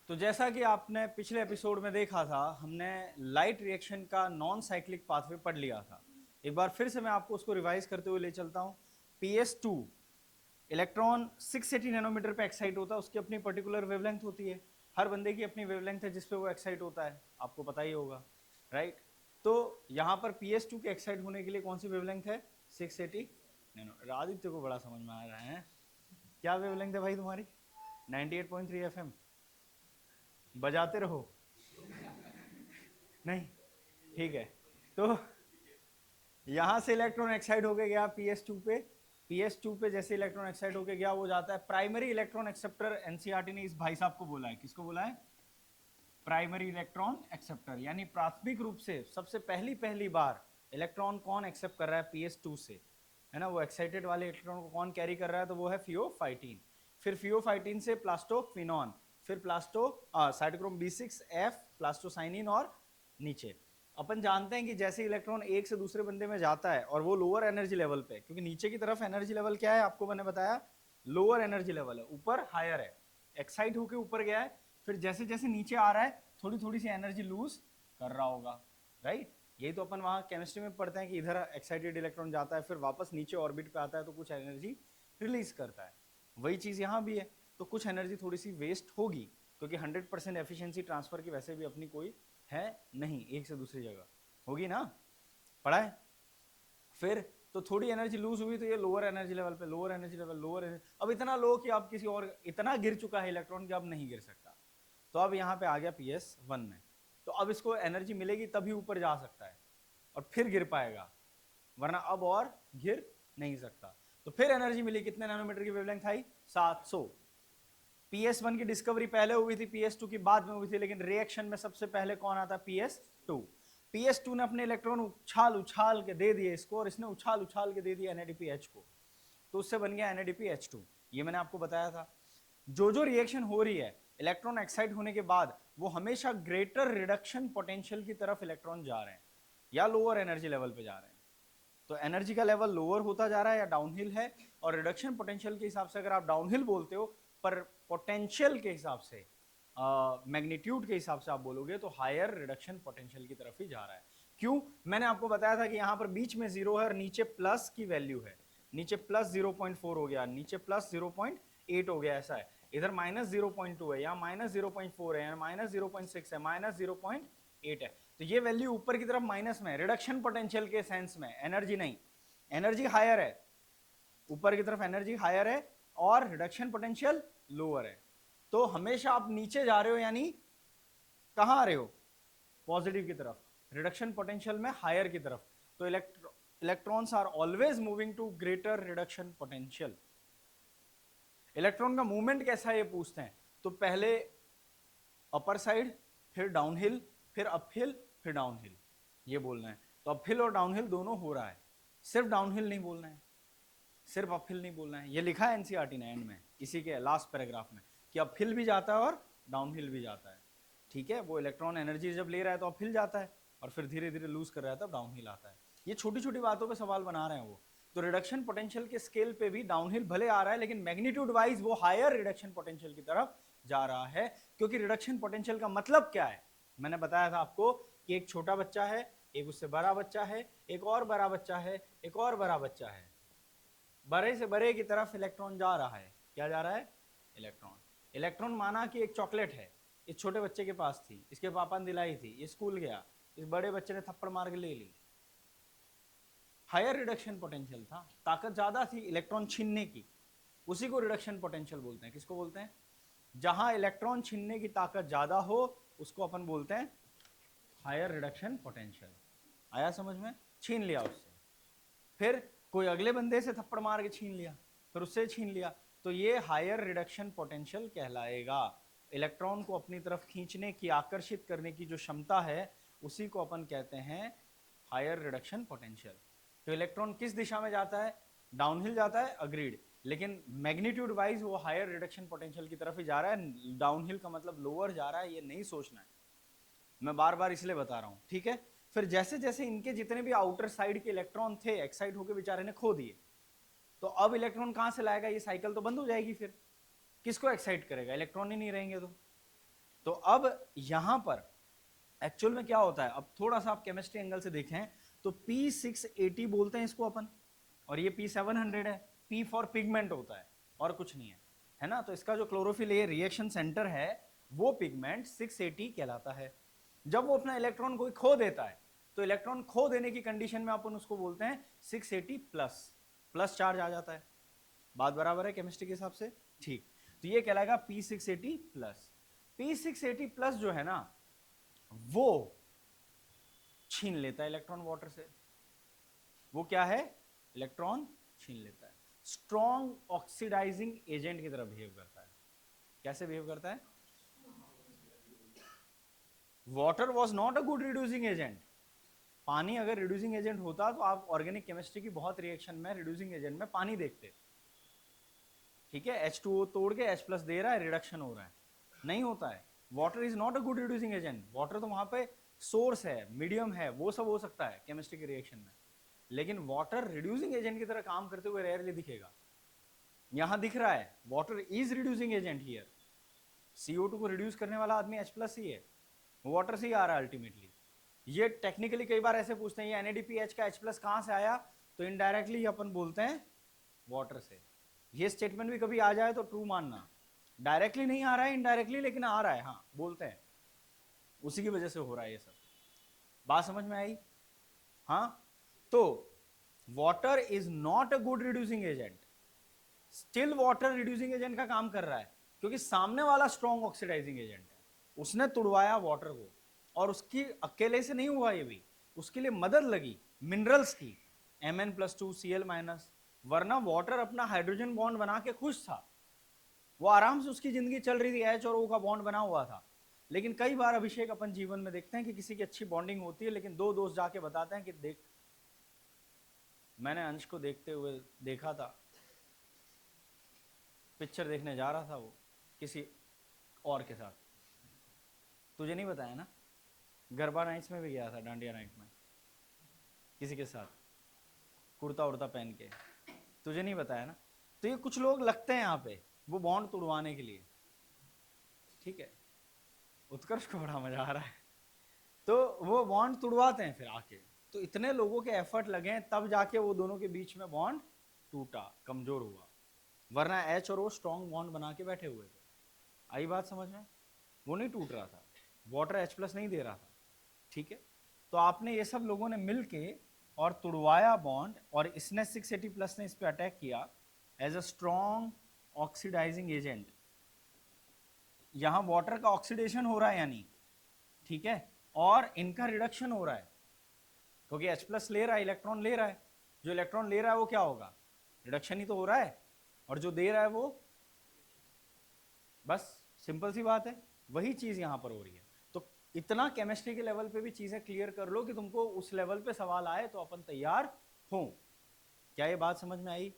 तो जैसा कि आपने पिछले एपिसोड में देखा था, हमने लाइट रिएक्शन का नॉन साइक्लिक पाथवे पढ़ लिया था। एक बार फिर से मैं आपको उसको रिवाइज करते हुए ले चलता हूँ। PS2 इलेक्ट्रॉन 680 नैनोमीटर पे एक्साइट होता है, उसकी अपनी पर्टिकुलर वेवलेंथ होती है। हर बंदे की अपनी वेवलेंथ है जिस पे वो एक्साइट होता है, आपको पता ही होगा, राइट। तो यहाँ पर PS2 के एक्साइट होने के लिए कौन सी वेवलेंथ है? 680 नैनो। आदित्य को बड़ा समझ में आ रहा है, क्या वेवलेंथ है भाई तुम्हारी? 98.3 FM। बजाते रहो। नहीं, ठीक है। तो यहां से इलेक्ट्रॉन एक्साइड होके गया PS2 पे। PS2 पे जैसे इलेक्ट्रॉन एक्साइड होके गया वो जाता है प्राइमरी इलेक्ट्रॉन एक्सेप्टर। एनसीईआरटी ने इस भाई साहब को बोला है, किसको बोला है? प्राइमरी इलेक्ट्रॉन एक्सेप्टर, यानी प्राथमिक रूप से सबसे पहली बार इलेक्ट्रॉन कौन एक्सेप्ट कर रहा है PS2 से, है ना? वो एक्साइटेड वाले इलेक्ट्रॉन को कौन कैरी कर रहा है? तो वो है फियोफाइटीन। फिर फियोफाइटीन से प्लास्टोक्विनॉन, फिर प्लास्टो साइटोक्रोम B6F, प्लास्टोसाइनिन, और नीचे अपन जानते हैं कि जैसे इलेक्ट्रॉन एक से दूसरे बंदे में जाता है और वो लोअर एनर्जी लेवल पे, क्योंकि नीचे की तरफ एनर्जी लेवल क्या है आपको मैंने बताया, लोअर एनर्जी लेवल है, ऊपर हायर है, एक्साइट होके ऊपर गया है, फिर जैसे जैसे नीचे आ रहा है थोड़ी थोड़ी सी एनर्जी लूज कर रहा होगा, राइट। यही तो अपन वहां केमिस्ट्री में पढ़ते हैं कि इधर एक्साइटेड इलेक्ट्रॉन जाता है, फिर वापस नीचे ऑर्बिट पे आता है तो कुछ एनर्जी रिलीज करता है। वही चीज यहाँ भी है, तो कुछ एनर्जी थोड़ी सी वेस्ट होगी, क्योंकि 100% एफिशिएंसी ट्रांसफर की वैसे भी अपनी कोई है नहीं एक से दूसरी जगह, होगी ना, पढ़ा है। फिर तो थोड़ी एनर्जी लूज हुई तो ये लोअर एनर्जी लेवल पे, lower energy level, lower energy, अब इतना लो कि अब किसी और, इतना गिर चुका है इलेक्ट्रॉन कि अब नहीं गिर सकता। तो अब यहाँ पे आ गया PS1 में, तो अब इसको एनर्जी मिलेगी तभी ऊपर जा सकता है और फिर गिर पाएगा, वरना अब और गिर नहीं सकता। तो फिर एनर्जी मिली, कितने नैनोमीटर की वेवलेंथ आई? 700। PS1 की डिस्कवरी पहले हुई थी, PS2 की बाद में हुई थी, लेकिन रिएक्शन में सबसे पहले कौन आता? PS2। PS2 ने अपने इलेक्ट्रॉन उछाल उछाल के दे दिए इसको, और इसने उछाल उछाल के दे दिया NADPH को, तो उससे बन गया NADPH2। ये मैंने आपको बताया था। जो रिएक्शन हो रही है इलेक्ट्रॉन एक्साइट होने के बाद, वो हमेशा ग्रेटर रिडक्शन पोटेंशियल की तरफ इलेक्ट्रॉन जा रहे हैं या लोअर एनर्जी लेवल पे जा रहे हैं। तो एनर्जी का लेवल लोअर होता जा रहा है या डाउनहिल है, और रिडक्शन पोटेंशियल के हिसाब से अगर आप डाउनहिल बोलते हो, पर पोटेंशियल के हिसाब से, मैग्नीट्यूड के हिसाब से आप बोलोगे तो हायर रिडक्शन पोटेंशियल की तरफ ही जा रहा है। क्यों? मैंने आपको बताया था कि यहाँ पर बीच में 0 है और नीचे प्लस की वैल्यू है, नीचे प्लस 0.4 हो गया, नीचे प्लस 0.8 हो गया, ऐसा है। इधर माइनस 0.2 है, यहाँ माइनस 0.4 है, यहाँ माइनस 0.6 है, माइनस 0.8 है। तो ये वैल्यू ऊपर की तरफ माइनस में, रिडक्शन पोटेंशियल के सेंस में, एनर्जी नहीं, एनर्जी हायर है, ऊपर की तरफ एनर्जी हायर है और रिडक्शन पोटेंशियल लोअर है। तो हमेशा आप नीचे जा रहे हो, यानी कहां आ रहे हो? पॉजिटिव की तरफ, रिडक्शन पोटेंशियल में हायर की तरफ। तो electrons are always moving to greater reduction potential. Electron का मूवमेंट कैसा है ये पूछते हैं, तो पहले अपर साइड, फिर डाउनहिल, फिर अपहिल, फिर डाउनहिल, ये बोलना है। तो अपहिल और डाउनहिल दोनों हो रहा है, सिर्फ डाउनहिल नहीं बोलना है, सिर्फ अपहिल नहीं बोलना है। ये लिखा है एनसीईआरटी ने एंड में, इसी के लास्ट पैराग्राफ में, कि अपहिल भी जाता है और डाउनहिल भी जाता है। ठीक है, वो इलेक्ट्रॉन एनर्जी जब ले रहा है तो अपहिल जाता है, और फिर धीरे धीरे लूज कर रहा है तब डाउनहिल आता है। ये छोटी छोटी बातों पे सवाल बना रहे हैं वो। तो रिडक्शन पोटेंशियल के स्केल पे भी डाउनहिल भले आ रहा है, लेकिन मैग्नीट्यूड वाइज वो हायर रिडक्शन पोटेंशियल की तरफ जा रहा है। क्योंकि रिडक्शन पोटेंशियल का मतलब क्या है? मैंने बताया था आपको कि एक छोटा बच्चा है, एक उससे बड़ा बच्चा है, एक और बड़ा बच्चा है, एक और बड़ा बच्चा है, बड़े से बड़े की तरफ इलेक्ट्रॉन जा रहा है। क्या जा रहा है? इलेक्ट्रॉन। इलेक्ट्रॉन माना कि एक चॉकलेट है, इस छोटे बच्चे के पास थी, इसके पापा ने दिलाई थी, ये स्कूल गया, इस बड़े बच्चे ने थप्पड़ मार के ले ली, हायर रिडक्शन पोटेंशियल था, ताकत ज्यादा थी इलेक्ट्रॉन छीनने की, उसी को रिडक्शन पोटेंशियल बोलते हैं। किसको बोलते हैं? जहां इलेक्ट्रॉन छीनने की ताकत ज्यादा हो उसको अपन बोलते हैं हायर रिडक्शन पोटेंशियल। आया समझ में? छीन लिया उससे, फिर कोई अगले बंदे से थप्पड़ मार के छीन लिया, फिर उससे छीन लिया, तो ये हायर रिडक्शन पोटेंशियल कहलाएगा। इलेक्ट्रॉन को अपनी तरफ खींचने की, आकर्षित करने की जो क्षमता है, उसी को अपन कहते हैं हायर रिडक्शन पोटेंशियल। तो इलेक्ट्रॉन किस दिशा में जाता है? डाउनहिल जाता है, अग्रीड, लेकिन मैग्नीट्यूड वाइज वो हायर रिडक्शन पोटेंशियल की तरफ ही जा रहा है। डाउनहिल का मतलब लोअर जा रहा है, ये नहीं सोचना है, मैं बार बार इसलिए बता रहा हूं, ठीक है। फिर जैसे जैसे इनके जितने भी आउटर साइड के इलेक्ट्रॉन थे, एक्साइट होकर बेचारे ने खो दिए, तो अब इलेक्ट्रॉन कहां से लाएगा? ये साइकिल तो बंद हो जाएगी, फिर किसको एक्साइट करेगा? इलेक्ट्रॉन ही नहीं रहेंगे तो तो अब यहां पर एक्चुअल में क्या होता है, अब थोड़ा सा आप केमिस्ट्री एंगल से देखें तो P680 बोलते हैं इसको अपन, और ये P700 है। P फॉर पिगमेंट होता है और कुछ नहीं है ना। तो इसका जो क्लोरोफिल ये रिएक्शन सेंटर है वो पिगमेंट 680 कहलाता है। जब वो अपना इलेक्ट्रॉन कोई खो देता है तो इलेक्ट्रॉन खो देने की कंडीशन में अपन उसको बोलते हैं 680 प्लस, प्लस चार्ज आ जाता है। बात बराबर है केमिस्ट्री के हिसाब से, ठीक। तो ये कहलाएगा P680 प्लस। P680 प्लस जो है ना वो छीन लेता है इलेक्ट्रॉन वाटर से। वो क्या है, इलेक्ट्रॉन छीन लेता है। स्ट्रॉन्ग ऑक्सीडाइजिंग एजेंट की तरह बिहेव करता है। कैसे बिहेव करता है? Water was not a good reducing agent. पानी अगर रिड्यूसिंग एजेंट होता तो आप ऑर्गेनिक केमिस्ट्री की बहुत रिएक्शन में रिड्यूसिंग एजेंट में पानी देखते, ठीक है। H2O तोड़ के H प्लस दे रहा है, रिडक्शन हो रहा है, नहीं होता है। Water is not a good reducing agent. Water तो वहां पे सोर्स है, मीडियम है, वो सब हो सकता है केमिस्ट्री के रिएक्शन में, लेकिन वाटर रिड्यूसिंग एजेंट की तरह काम करते हुए रेयरली दिखेगा। यहां दिख रहा है water is reducing agent here. CO2 को रिड्यूस करने वाला आदमी H प्लस ही है, वाटर से ही आ रहा है अल्टीमेटली। ये टेक्निकली कई बार ऐसे पूछते हैं ये NADPH का H प्लस कहां से आया, तो इनडायरेक्टली अपन बोलते हैं वाटर से। ये स्टेटमेंट भी कभी आ जाए तो ट्रू मानना, डायरेक्टली नहीं आ रहा है, इनडायरेक्टली लेकिन आ रहा है, हाँ बोलते हैं, उसी की वजह से हो रहा है ये सब। बात समझ में आई? हाँ। तो water is not a good reducing agent. Still water reducing agent का काम कर रहा है, क्योंकि सामने वाला स्ट्रॉन्ग ऑक्सीडाइजिंग एजेंट है, उसने तुड़वाया वाटर को, और उसकी अकेले से नहीं हुआ ये भी, उसके लिए मदद लगी मिनरल्स की, Mn+2Cl-, वरना वाटर अपना हाइड्रोजन बॉन्ड बना के खुश था, वो आराम से उसकी जिंदगी चल रही थी, H और O का बॉन्ड बना हुआ था। लेकिन कई बार अभिषेक अपन जीवन में देखते हैं कि किसी की अच्छी बॉन्डिंग होती है, लेकिन दो दोस्त जाके बताते हैं कि देख मैंने अंश को देखते हुए देखा था, पिक्चर देखने जा रहा था वो किसी और के साथ, तुझे नहीं बताया ना, गरबा नाइट्स में भी गया था, डांडिया नाइट में किसी के साथ कुर्ता उड़ता पहन के, तुझे नहीं बताया ना। तो ये कुछ लोग लगते हैं यहाँ पे वो बॉन्ड तुड़वाने के लिए, ठीक है। उत्कर्ष को बड़ा मजा आ रहा है। तो वो बॉन्ड तुड़वाते हैं फिर आके, तो इतने लोगों के एफर्ट लगे तब जाके वो दोनों के बीच में बॉन्ड टूटा, कमजोर हुआ, वरना H और O स्ट्रॉन्ग बॉन्ड बना के बैठे हुए थे। आई बात समझ में? वो नहीं टूट रहा था, वाटर H प्लस नहीं दे रहा था, ठीक है। तो आपने ये सब लोगों ने मिल के और तुड़वाया बॉन्ड, और इसने 680 प्लस ने इस पर अटैक किया as a strong oxidizing agent. यहां वाटर का ऑक्सीडेशन हो रहा है यानी, ठीक है, और इनका रिडक्शन हो रहा है, क्योंकि H प्लस ले रहा है, इलेक्ट्रॉन ले रहा है, जो इलेक्ट्रॉन ले रहा है वो क्या होगा, रिडक्शन ही तो हो रहा है, और जो दे रहा है वो, बस सिंपल सी बात है, वही चीज यहां पर हो रही है। तो इतना केमिस्ट्री के लेवल पे भी चीजें क्लियर कर लो कि तुमको उस लेवल पे सवाल आए तो अपन तैयार हो। क्या ये बात समझ में आई?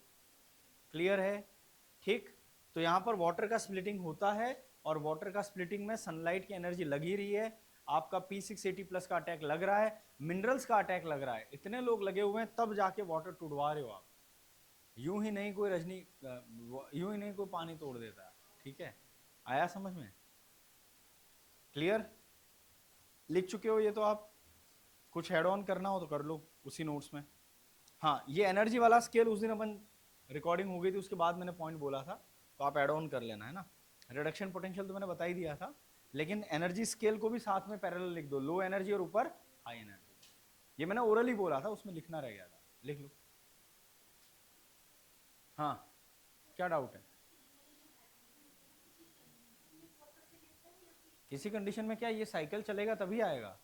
क्लियर है? ठीक। तो यहां पर वाटर का स्प्लिटिंग होता है, और वाटर का स्प्लिटिंग में सनलाइट की एनर्जी लगी रही है, आपका P680 प्लस का अटैक लग रहा है, मिनरल्स का अटैक लग रहा है, इतने लोग लगे हुए हैं, तब जाके वाटर टूटवा रहे हो आप। यूं ही नहीं कोई यूं ही नहीं कोई पानी तोड़ देता है, ठीक है। आया समझ में? क्लियर? लिख चुके हो ये तो आप, कुछ हेड ऑन करना हो तो कर लो उसी नोट्स में। हाँ, ये एनर्जी वाला स्केल उस दिन अपन रिकॉर्डिंग हो गई थी, उसके बाद मैंने पॉइंट बोला था, तो आप एड ऑन कर लेना, है ना। रिडक्शन पोटेंशियल तो मैंने बता ही दिया था, लेकिन एनर्जी स्केल को भी साथ में पैरेलल लिख दो, लो एनर्जी और ऊपर हाई एनर्जी। ये मैंने ओरली बोला था, उसमें लिखना रह गया था, लिख लो। हाँ, क्या डाउट है? किसी कंडीशन में क्या ये साइकिल चलेगा तभी आएगा,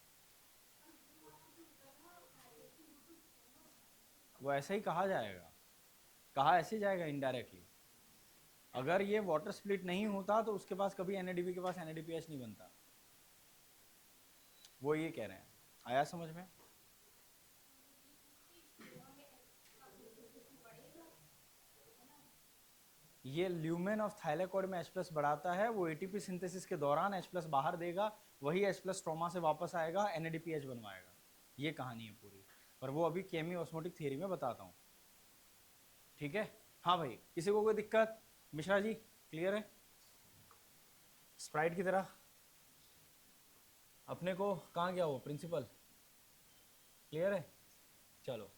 वो ऐसे ही कहा जाएगा, कहा ऐसे जाएगा इनडायरेक्टली। अगर ये वाटर स्प्लिट नहीं होता तो उसके पास कभी NADP के पास NADPH नहीं बनता, वो ये कह रहे हैं। आया समझ में? ये ल्यूमेन ऑफ थाइलेकॉइड में H प्लस बढ़ाता है, वो ATP सिंथेसिस के दौरान H प्लस बाहर देगा, वही H प्लस ट्रोमा से वापस आएगा, NADPH बनवाएगा। ये कहानी है पूरी, पर वो अभी केमी ऑस्मोटिक थ्योरी में बताता हूँ, ठीक है। हाँ भाई, किसी को कोई दिक्कत? मिश्रा जी क्लियर है? स्प्राइट की तरह अपने को कहाँ गया वो प्रिंसिपल, क्लियर है? चलो,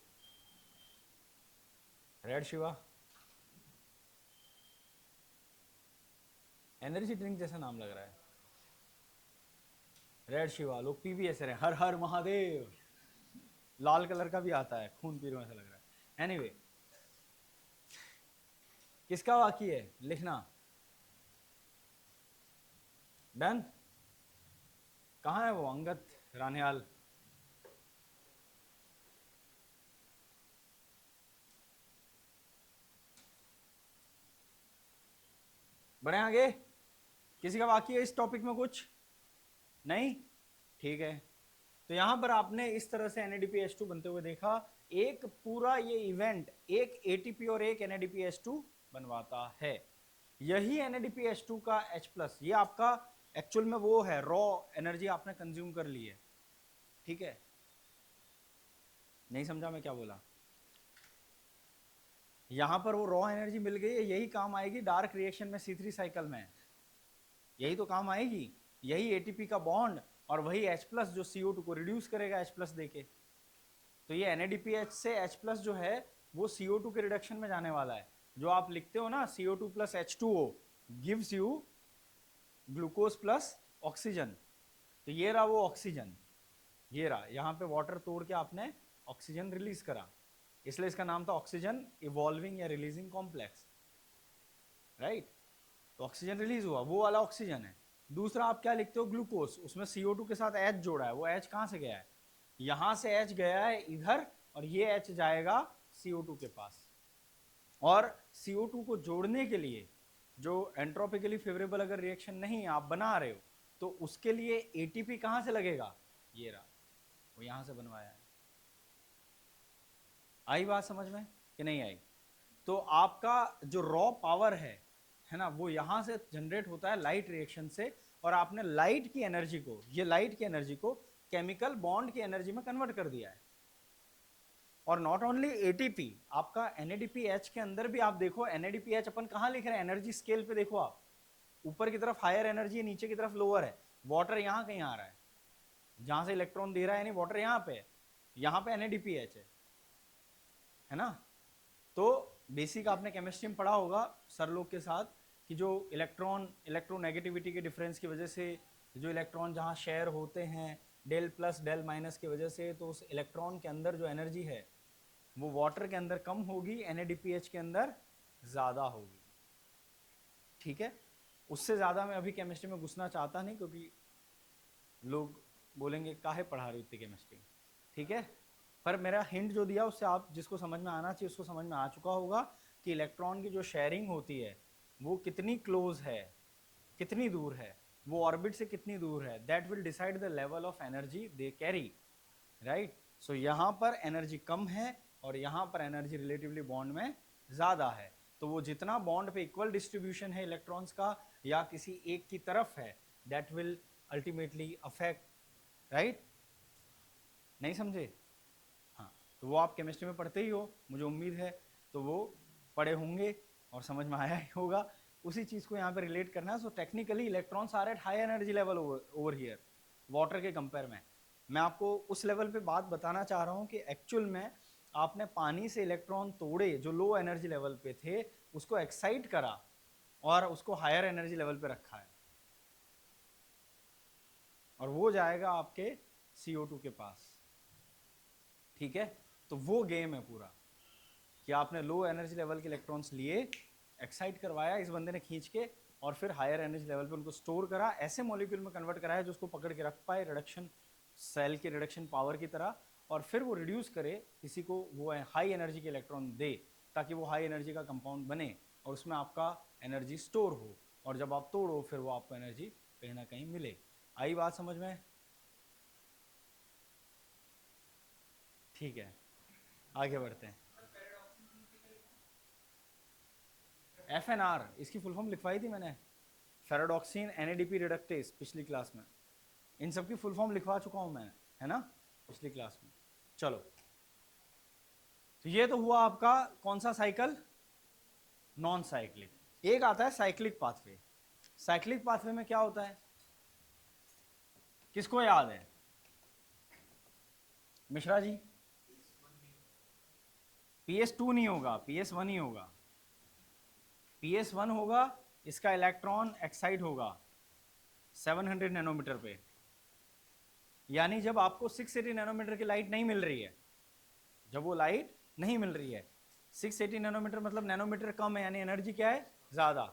रेड शिवा, एनर्जी ड्रिंक जैसा नाम लग रहा है, रेड शिवा। लोग पी भी ऐसे रहे, हर हर महादेव। लाल कलर का भी आता है, खून पी रहे ऐसा लग रहा है। एनीवे, किसका बाकी है लिखना? डन? कहाँ है वो अंगद रानियाल? बढ़े आगे? किसी का बाकी है इस टॉपिक में कुछ? नहीं? ठीक है। तो यहां पर आपने इस तरह से NADPH2 बनते हुए देखा। एक पूरा ये इवेंट एक ATP और एक NADPH2 बनवाता है। यही NADPH2 का H+, ये आपका एक्चुअल में वो है, रॉ एनर्जी आपने कंज्यूम कर ली है। ठीक है? नहीं समझा मैं क्या बोला? यहां पर वो रॉ एनर्जी मिल गई है, यही काम आएगी डार्क रिएक्शन में C3 साइकिल में, यही तो काम आएगी। यही ATP का बॉन्ड और वही H+ जो CO2 को रिड्यूस करेगा H+ देके। तो ये NADPH से H+ जो है वो CO2 के रिडक्शन में जाने वाला है। जो आप लिखते हो ना CO2 + H2O gives you glucose plus oxygen. तो ये रहा वो ऑक्सीजन, ये रहा, यहाँ पे वाटर तोड़ के आपने ऑक्सीजन रिलीज करा, इसलिए इसका नाम था ऑक्सीजन इवॉल्विंग या रिलीजिंग कॉम्प्लेक्स, राइट? तो ऑक्सीजन रिलीज हुआ, वो वाला ऑक्सीजन है। दूसरा आप क्या लिखते हो? ग्लूकोज, उसमें CO2 के साथ H जोड़ा है, वो H कहाँ से गया है? यहां से H गया है इधर, और ये H जाएगा CO2 के पास। और CO2 को जोड़ने के लिए जो एंट्रोपिकली फेवरेबल अगर रिएक्शन नहीं आप बना रहे हो, तो उसके लिए ATP कहां से लगेगा? ये रहा, वो यहां से बनवाया है। आई बात समझ में कि नहीं आई? तो आपका जो रॉ पावर है ना, वो यहां से जनरेट होता है लाइट रिएक्शन से, और आपने लाइट की एनर्जी को, ये लाइट की एनर्जी को केमिकल बॉन्ड की एनर्जी में कन्वर्ट कर दिया है। और नॉट ओनली ATP, आपका NADPH के अंदर भी आप देखो, NADPH अपन कहां लिख रहे हैं? एनर्जी स्केल पे देखो आप, ऊपर की तरफ हायर एनर्जी है, नीचे की तरफ लोअर है। वाटर यहां कहीं आ रहा है, जहां से इलेक्ट्रॉन दे रहा है, यानी वाटर यहां पे है, यहां पे NADPH है ना? तो बेसिक आपने केमिस्ट्री में पढ़ा होगा सर लोग के साथ कि जो इलेक्ट्रोनेगेटिविटी के डिफरेंस की वजह से जो इलेक्ट्रॉन जहां शेयर होते हैं डेल प्लस डेल माइनस की वजह से, तो उस इलेक्ट्रॉन के अंदर जो एनर्जी है वो वाटर के अंदर कम होगी, NADPH के अंदर ज़्यादा होगी। ठीक है? उससे ज़्यादा मैं अभी केमिस्ट्री में घुसना चाहता नहीं, क्योंकि लोग बोलेंगे काहे पढ़ा रहे इतनी केमिस्ट्री। ठीक है? पर मेरा हिंट जो दिया उससे आप जिसको समझ में आना चाहिए उसको समझ में आ चुका होगा कि इलेक्ट्रॉन की जो शेयरिंग होती है वो कितनी क्लोज है, कितनी दूर है, वो ऑर्बिट से कितनी दूर है, that will decide the level of energy they carry, right? So यहाँ पर एनर्जी कम है और यहाँ पर एनर्जी रिलेटिवली बॉन्ड में ज़्यादा है। तो वो जितना बॉन्ड पे इक्वल डिस्ट्रीब्यूशन है इलेक्ट्रॉन्स का या किसी एक की तरफ है, that will ultimately affect, right? नहीं समझे? हाँ, तो वो आप केमिस्ट्री में पढ़ते ही हो, मुझे उम्मीद है, तो वो पढ़े होंगे और समझ में आया ही होगा। उसी चीज़ को यहाँ पे रिलेट करना है। So technically electrons are at high energy level over here water के कंपेयर में। मैं आपको उस लेवल पे बात बताना चाह रहा हूँ कि एक्चुअल में आपने पानी से इलेक्ट्रॉन तोड़े जो लो एनर्जी लेवल पे थे, उसको एक्साइट करा और उसको हायर एनर्जी लेवल पे रखा है, और वो जाएगा आपके CO2 के पास। ठीक है? तो वो गेम है पूरा कि आपने लो एनर्जी लेवल के इलेक्ट्रॉन्स लिए, एक्साइट करवाया इस बंदे ने खींच के, और फिर हायर एनर्जी लेवल पे उनको स्टोर करा, ऐसे मॉलिक्यूल में कन्वर्ट कराया जो उसको पकड़ के रख पाए रिडक्शन सेल की रिडक्शन पावर की तरह, और फिर वो रिड्यूस करे किसी को, वो हाई एनर्जी के इलेक्ट्रॉन दे ताकि वो हाई एनर्जी का कंपाउंड बने और उसमें आपका एनर्जी स्टोर हो, और जब आप तोड़ो फिर वो आपको एनर्जी कहीं ना कहीं मिले। आई बात समझ में? ठीक है, आगे बढ़ते हैं। FNR, इसकी फुल फॉर्म लिखवाई थी मैंने, फेराडॉक्सिन NADP रिडक्टेस, पिछली क्लास में। इन सब की फुल फॉर्म लिखवा चुका हूं मैं, है ना, पिछली क्लास में। चलो, तो ये तो हुआ आपका कौन सा साइकिल? Non cyclic. एक आता है साइक्लिक पाथवे। साइक्लिक पाथवे में क्या होता है? किसको याद है? मिश्रा जी? PS2 नहीं होगा, PS1 ही होगा। PS1 होगा, इसका इलेक्ट्रॉन एक्साइट होगा 700 नैनोमीटर पे, यानी जब आपको 680 नैनोमीटर की लाइट नहीं मिल रही है, जब वो लाइट नहीं मिल रही है, 680 नैनोमीटर मतलब नैनोमीटर कम है, यानी एनर्जी क्या है? ज्यादा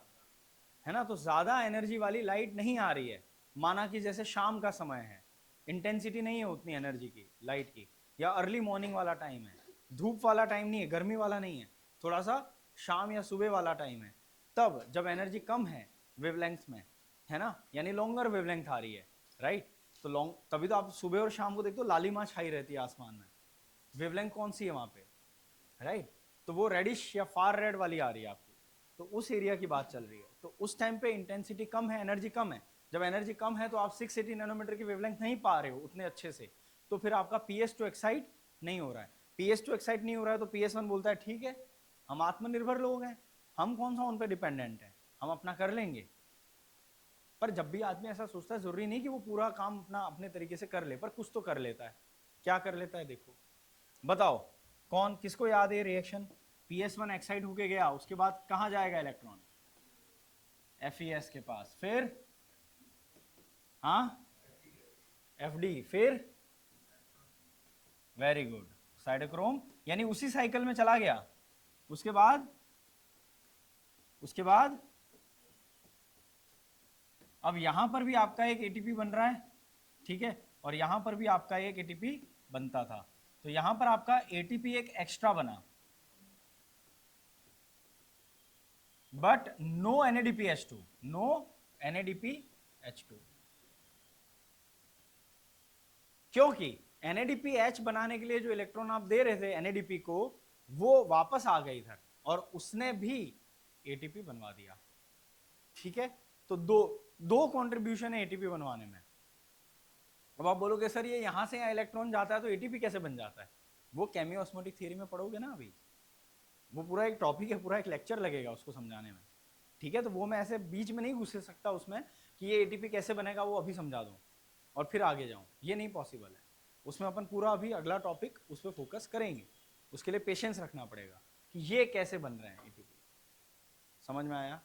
है ना। तो ज्यादा एनर्जी वाली लाइट नहीं आ रही है, माना कि जैसे शाम का समय है, इंटेंसिटी नहीं है उतनी एनर्जी की लाइट की, या अर्ली मॉर्निंग वाला टाइम है, धूप वाला टाइम नहीं है, गर्मी वाला नहीं है, थोड़ा सा शाम या सुबह वाला टाइम है, तब जब एनर्जी कम है वेवलेंथ में, है ना, यानी लॉन्गर वेवलेंथ आ रही है, राइट। तो लॉन्ग, तभी तो आप सुबह और शाम को देखते हो लालिमा छाई रहती है आसमान में, वेवलेंथ कौन सी है वहां पे, राइट। तो वो रेडिश या फार रेड वाली आ रही है आपकी, तो उस एरिया की बात चल रही है। तो उस टाइम पे इंटेंसिटी कम है, एनर्जी कम है, जब एनर्जी कम है तो आप 680 नैनोमीटर की वेवलेंथ नहीं पा रहे हो उतने अच्छे से, तो फिर आपका PS2 एक्साइट नहीं हो रहा है। PS2 एक्साइट नहीं हो रहा है तो PS1 बोलता है ठीक है, हम आत्मनिर्भर लोग हैं, हम कौन सा उन पर डिपेंडेंट है, हम अपना कर लेंगे। पर जब भी आदमी ऐसा सोचता है, जरूरी नहीं कि वो पूरा काम अपना अपने तरीके से कर ले, पर कुछ तो कर लेता है। क्या कर लेता है देखो, बताओ कौन, किसको याद है रिएक्शन? PS1 एक्साइट होके गया, उसके बाद कहां जाएगा इलेक्ट्रॉन? FeS के पास, फिर हाँ FD, फिर वेरी गुड साइटोक्रोम, यानी उसी साइकिल में चला गया। उसके बाद अब यहां पर भी आपका एक ATP बन रहा है, ठीक है, और यहां पर भी आपका एक ATP बनता था, तो यहां पर आपका ATP एक एक्स्ट्रा बना, but no NADPH2, no NADPH2, क्योंकि NADPH बनाने के लिए जो इलेक्ट्रॉन आप दे रहे थे NADP को, वो वापस आ गई इधर और उसने भी ATP बनवा दिया, ठीक है। तो दो कंट्रीब्यूशन है ATP बनवाने में। अब आप बोलोगे सर ये यहां से इलेक्ट्रॉन जाता है तो ATP कैसे बन जाता है? वो केमियोस्मोटिक थ्योरी में पढ़ोगे ना अभी, वो पूरा एक टॉपिक है, पूरा एक लेक्चर लगेगा उसको समझाने में, ठीक है। तो वो मैं ऐसे बीच में नहीं घुस सकता उसमें कि ये ATP कैसे बनेगा वो अभी समझा दूं और फिर आगे जाऊं, ये नहीं पॉसिबल है। उसमें अपन पूरा अभी अगला टॉपिक उस पर फोकस करेंगे, उसके लिए पेशेंस रखना पड़ेगा कि ये कैसे बन रहे हैं ATP। समझ में आया?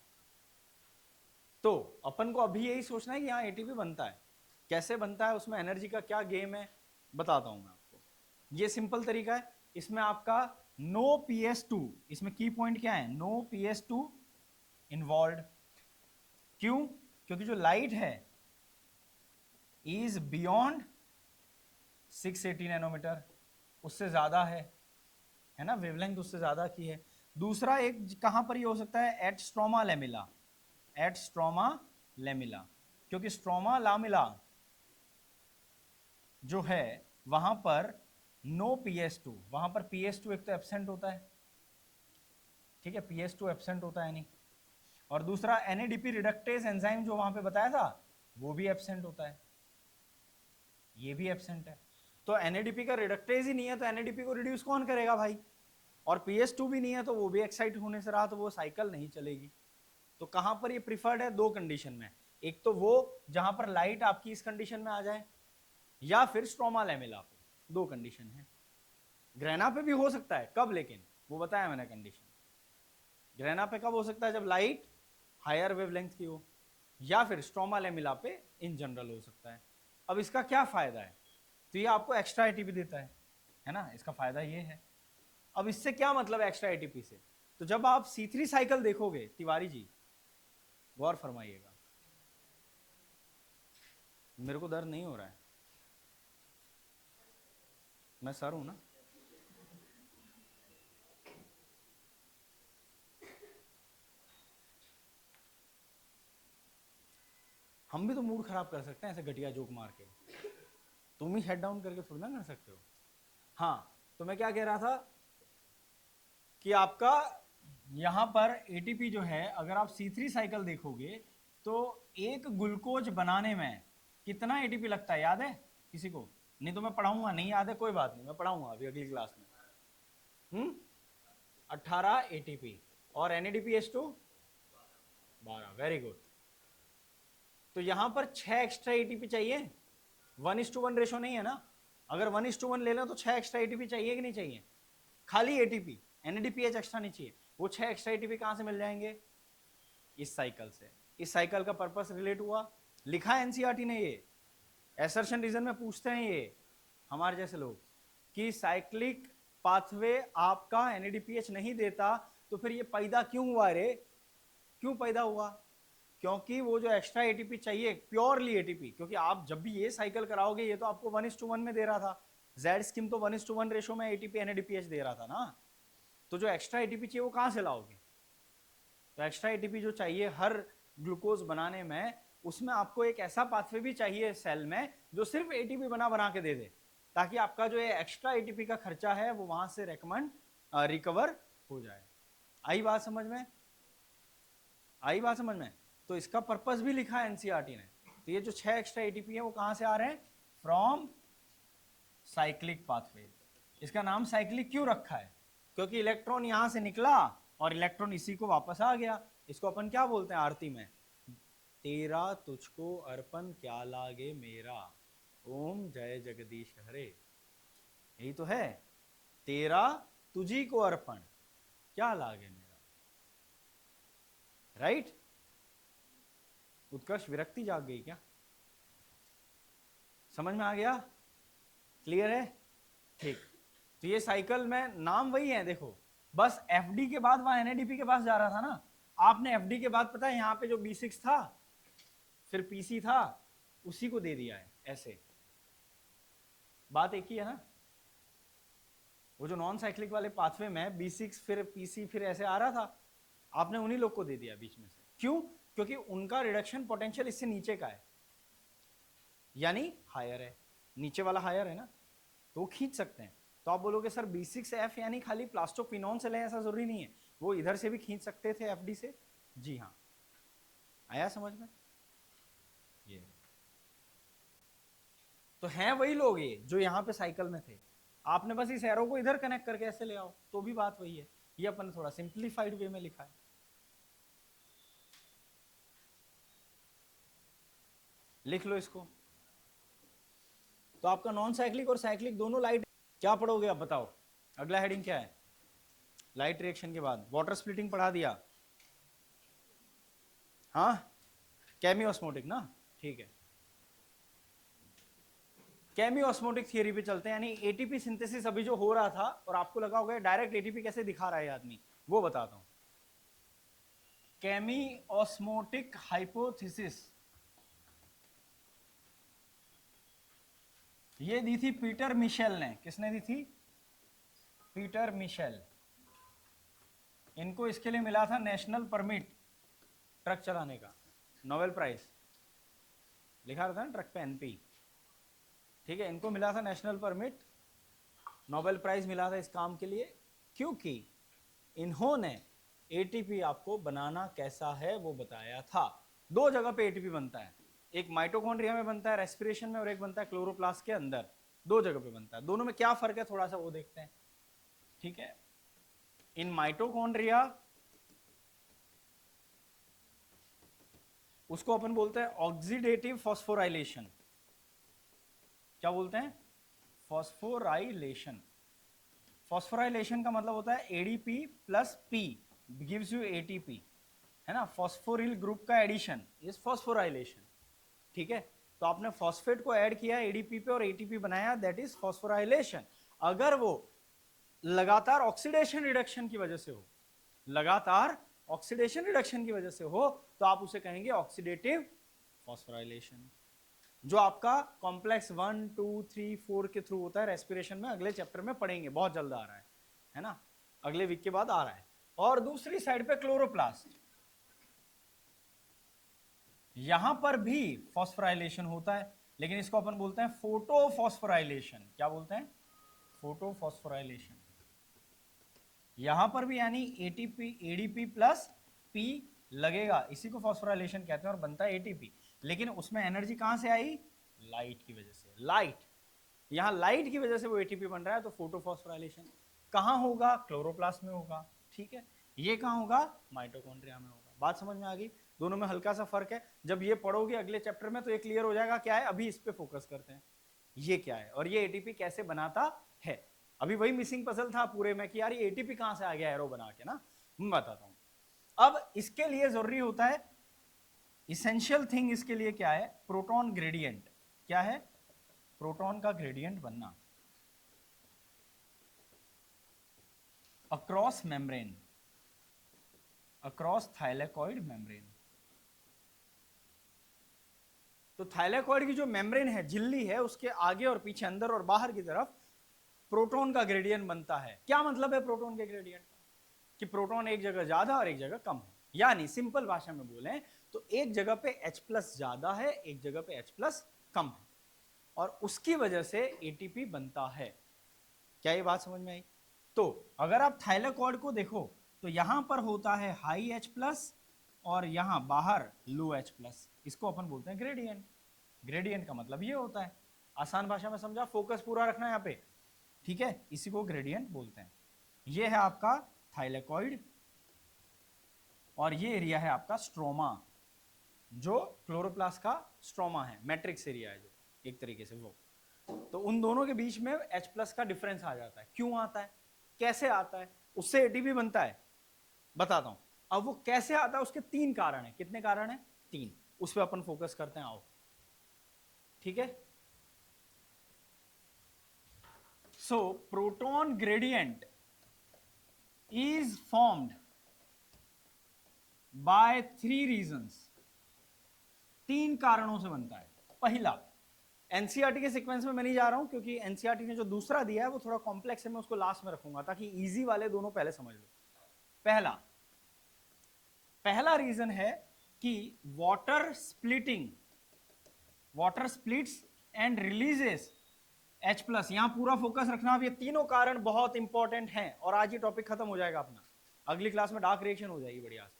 तो अपन को अभी यही सोचना है कि हाँ ATP बनता है, कैसे बनता है, उसमें एनर्जी का क्या गेम है, बताता हूं मैं आपको। ये सिंपल तरीका है, इसमें आपका नो PS2, इसमें की पॉइंट क्या है, नो PS2 इन्वॉल्व। क्यों? क्योंकि जो लाइट है इज बियॉन्ड 680 नैनोमीटर, उससे ज्यादा है ना, वेवलेंथ उससे ज्यादा की है। दूसरा एक कहां पर ये हो सकता है, at stroma lamella, at stroma lamella, क्योंकि स्ट्रोमा लामिला जो है वहां पर नो PS2, वहां पर PS2 एक तो एब्सेंट होता है, ठीक है, PS2 एब्सेंट होता है नहीं, और दूसरा NADP रिडक्टेज एंजाइम जो वहां पे बताया था वो भी एब्सेंट होता है, ये भी एब्सेंट है। तो NADP का रिडक्टेज ही नहीं है तो NADP को रिड्यूस कौन करेगा भाई, और PS2 भी नहीं है तो वो भी एक्साइट होने से रहा, तो वो साइकिल नहीं चलेगी। तो कहां पर ये प्रिफर्ड है, दो कंडीशन में, एक तो वो जहां पर लाइट आपकी इस कंडीशन में आ जाए, या फिर स्ट्रोमा लेमिला पे, दो कंडीशन है। ग्रेना पे भी हो सकता है, कब, लेकिन वो बताया मैंने कंडीशन। ग्रेना पे कब हो सकता है, जब लाइट हायर वेवलेंथ की हो, या फिर स्ट्रोमा लेमिला पे इन जनरल हो सकता है। अब इसका क्या फायदा है, तो ये आपको एक्स्ट्रा ATP देता है ना, इसका फायदा ये है। अब इससे क्या मतलब एक्स्ट्रा ATP से, तो जब आप C3 साइकिल देखोगे, तिवारी जी गौर फरमाइएगा, मेरे को दर्द नहीं हो रहा है, मैं सर हूं ना। हम भी तो मूड खराब कर सकते हैं ऐसे घटिया जोक मार के, तुम ही हेड डाउन करके थोड़ी ना कर सकते हो। हाँ, तो मैं क्या कह रहा था कि आपका यहां पर ATP जो है, अगर आप C3 साइकिल देखोगे तो एक ग्लूकोज बनाने में कितना ATP लगता है, याद है किसी को? नहीं तो मैं पढ़ाऊंगा, नहीं याद है कोई बात नहीं, मैं पढ़ाऊंगा अभी अगली क्लास में। 18 ATP, और NADPH2 12, वेरी गुड। तो यहां पर 6 एक्स्ट्रा ATP चाहिए, 1:1 रेशो नहीं है ना। अगर 1:1 ले लो तो 6 एक्स्ट्रा एटीपी चाहिए कि नहीं चाहिए? खाली एटीपी, एनएडीपीएच एक्स्ट्रा नहीं चाहिए। वो 6 एक्स्ट्रा एटीपी कहां से मिल जाएंगे? इस साइकिल से। इस साइकिल का पर्पस रिलेट हुआ, लिखा है एनसीईआरटी ने ये, एसर्शन रीजन में पूछते हैं ये हमारे जैसे लोग कि साइक्लिक पाथवे आपका एनएडीपीएच नहीं देता, तो फिर ये पैदा क्यों हुआ रे? क्यों पैदा हुआ? क्योंकि वो जो एक्स्ट्रा एटीपी चाहिए, प्योरली एटीपी, क्योंकि आप जब भी ये साइकिल कराओगे ये तो आपको 1:1 में दे रहा था, जेड स्कीम तो 1:1 रेशो में एटीपी एनएडीपीएच दे रहा था ना। तो जो एक्स्ट्रा एटीपी चाहिए वो कहां से लाओगे? तो एक्स्ट्रा एटीपी जो चाहिए हर ग्लूकोज बनाने में, उसमें आपको एक ऐसा पाथवे भी चाहिए सेल में जो सिर्फ एटीपी बना बना के दे दे, ताकि आपका जो ये एक्स्ट्रा एटीपी का खर्चा है वो वहां से रिकवर हो जाए। आई बात समझ में? आई बात समझ में? तो इसका पर्पस भी लिखा है एनसीईआरटी ने। तो ये जो 6 एक्स्ट्रा एटीपी है वो कहां से आ रहे हैं? From cyclic pathway. इसका नाम साइक्लिक क्यों रखा है? क्योंकि इलेक्ट्रॉन यहां से निकला और इलेक्ट्रॉन इसी को वापस आ गया। इसको अपन क्या बोलते हैं आरती में? तेरा तुझको अर्पण क्या लागे मेरा, ओम जय जगदीश हरे। यही तो है, तेरा तुझी को अर्पण क्या लागे मेरा। राइट? उत्कर्ष विरक्ति जाग गई क्या? समझ में आ गया? क्लियर है? ठीक। तो ये साइकिल में नाम वही है, देखो बस एफडी के बाद वहां एनएडीपी के पास जा रहा था ना। आपने एफडी के बाद पता है यहाँ पे जो B6 था फिर पीसी था, उसी को दे दिया है ऐसे। बात एक ही है ना। वो जो नॉन साइक्लिक वाले पाथवे में B6 फिर पीसी फिर ऐसे आ रहा था, आपने उन्हीं लोग को दे दिया बीच में से। क्यों? क्योंकि उनका रिडक्शन पोटेंशियल इससे नीचे का है, यानी हायर है, नीचे वाला हायर है ना, तो वो खींच सकते हैं। तो आप बोलोगे सर B6F यानी खाली प्लास्टोक्विनोन से लें, ऐसा जरूरी नहीं है, वो इधर से भी खींच सकते थे एफडी से। जी हाँ, आया समझ में? ये तो हैं वही लोग ये जो यहाँ पे साइकिल में थे। आपने बस इस एरो को इधर कनेक्ट करके ऐसे ले आओ तो भी बात वही है। ये अपन ने थोड़ा सिंप्लीफाइड वे में लिखा है। लिख लो इसको। तो आपका नॉन साइक्लिक और साइक्लिक दोनों लाइट। क्या पढ़ोगे आप बताओ? अगला हेडिंग क्या है? लाइट रिएक्शन के बाद वाटर स्प्लिटिंग पढ़ा दिया। हाँ, केमियोस्मोटिक ना, ठीक है। केमियोस्मोटिक थियरी पे चलते हैं, यानी एटीपी सिंथेसिस अभी जो हो रहा था और आपको लगा होगा डायरेक्ट एटीपी कैसे दिखा रहा है आदमी, वो बताता हूं। केमियोस्मोटिक हाइपोथेसिस ये दी थी पीटर मिशेल ने। किसने दी थी? Peter Mitchell. इनको इसके लिए मिला था नेशनल परमिट ट्रक चलाने का, नोबेल प्राइज। लिखा रहता है ना ट्रक पे एनपी, ठीक है। इनको मिला था नेशनल परमिट, नोबेल प्राइज मिला था इस काम के लिए, क्योंकि इन्होंने एटीपी आपको बनाना कैसा है वो बताया था। दो जगह पे एटीपी बनता है, एक माइटोकॉन्ड्रिया में बनता है रेस्पिरेशन में, और एक बनता है क्लोरोप्लास्ट के अंदर। दो जगह पे बनता है, दोनों में क्या फर्क है थोड़ा सा वो देखते हैं, ठीक है। इन माइटोकॉन्ड्रिया उसको अपन बोलते हैं ऑक्सीडेटिव फॉस्फोराइलेशन। क्या बोलते हैं? फॉस्फोराइलेशन। फॉस्फोराइलेशन का मतलब होता है ADP plus P gives you ATP, है ना। फॉस्फोरिल ग्रुप का एडिशन इज फॉस्फोराइलेशन, ठीक है। तो आपने फॉस्फेट को ऐड किया एडीपी पे और एटीपी बनाया, दैट इज फॉस्फोराइलेशन। अगर वो लगातार ऑक्सीडेशन रिडक्शन की वजह से हो, लगातार ऑक्सीडेशन रिडक्शन की वजह से हो, तो आप उसे कहेंगे ऑक्सीडेटिव फॉस्फोराइलेशन, जो आपका कॉम्प्लेक्स 1, 2, 3, 4 के थ्रू होता है रेस्पिरेशन में। अगले चैप्टर में पढ़ेंगे, बहुत जल्द आ रहा है ना, अगले वीक के बाद आ रहा है। और दूसरी साइड पे क्लोरोप्लास्ट, यहां पर भी फॉस्फोराइलेशन होता है, लेकिन इसको अपन बोलते हैं फोटोफॉस्फोराइलेशन। क्या बोलते हैं? फोटोफॉस्फोराइलेशन। यहां पर भी यानी एटीपी एडीपी प्लस पी लगेगा, इसी को फॉस्फोराइलेशन कहते हैं, और बनता है एटीपी। लेकिन उसमें एनर्जी कहां से आई? लाइट की वजह से। लाइट, यहां लाइट की वजह से वो एटीपी बन रहा है, तो फोटोफॉस्फोराइलेशन कहां होगा? क्लोरोप्लास्ट में होगा, ठीक है। ये कहां होगा? माइटोकॉन्ड्रिया में होगा। बात समझ में आ गई? दोनों में हल्का सा फर्क है। जब ये पढ़ोगे अगले चैप्टर में तो ये क्लियर हो जाएगा क्या है। अभी इस पे फोकस करते हैं, ये क्या है और ये एटीपी कैसे बनाता है। अभी वही मिसिंग पजल था पूरे में कि यार ये एटीपी कहां से आ गया एरो बना के ना, मैं बताता हूं। अब इसके लिए जरूरी होता है, इसेंशियल थिंग इसके लिए क्या है, प्रोटॉन ग्रेडियंट। क्या है, प्रोटॉन का ग्रेडियंट बनना across membrane, across thylakoid membrane. तो थाइलेकॉइड की जो मेम्ब्रेन है, झिल्ली है, उसके आगे और पीछे, अंदर और बाहर की तरफ प्रोटॉन का ग्रेडियंट बनता है। क्या मतलब है प्रोटॉन के ग्रेडियंट का, कि प्रोटॉन एक जगह ज्यादा और एक जगह कम है। यानी सिंपल भाषा में बोले तो एक जगह पे H प्लस ज्यादा है, एक जगह पे H प्लस कम है, और उसकी वजह से एटीपी बनता है। क्या ये बात समझ में आई। तो अगर आप थाइलेकॉइड को देखो तो यहां पर होता है हाई H प्लस और यहां बाहर लो H प्लस। इसको अपन बोलते हैं ग्रेडियंट। ग्रेडियंट का मतलब ये होता है, आसान भाषा में समझा, फोकस पूरा रखना है यहाँ पे, ठीक है। इसी को ग्रेडियंट बोलते हैं। ये है आपका थाइलेकॉइड और ये एरिया है आपका स्ट्रोमा, जो क्लोरोप्लास्ट का स्ट्रोमा है, मैट्रिक्स एरिया है जो एक तरीके से वो। तो उन दोनों के बीच में H प्लस का डिफरेंस आ जाता है। क्यों आता है, कैसे आता है, उससे एटीपी बनता है, बताता हूं। अब वो कैसे आता है उसके तीन कारण है। कितने कारण है, तीन। उस पर अपन फोकस करते हैं, आओ, ठीक है। So proton gradient is formed by 3 reasons. 3 कारणों से बनता है। पहला, एनसीईआरटी के सीक्वेंस में मैं नहीं जा रहा हूं क्योंकि एनसीईआरटी ने जो दूसरा दिया है वो थोड़ा कॉम्प्लेक्स है, मैं उसको लास्ट में रखूंगा ताकि इजी वाले दोनों पहले समझ लो। पहला रीजन है कि water splitting, water splits and releases H plus. यहां पूरा फोकस रखना। अब ये तीनों कारण बहुत इंपॉर्टेंट हैं और आज ये टॉपिक खत्म हो जाएगा अपना, अगली क्लास में डार्क रिएक्शन हो जाएगी बढ़िया से।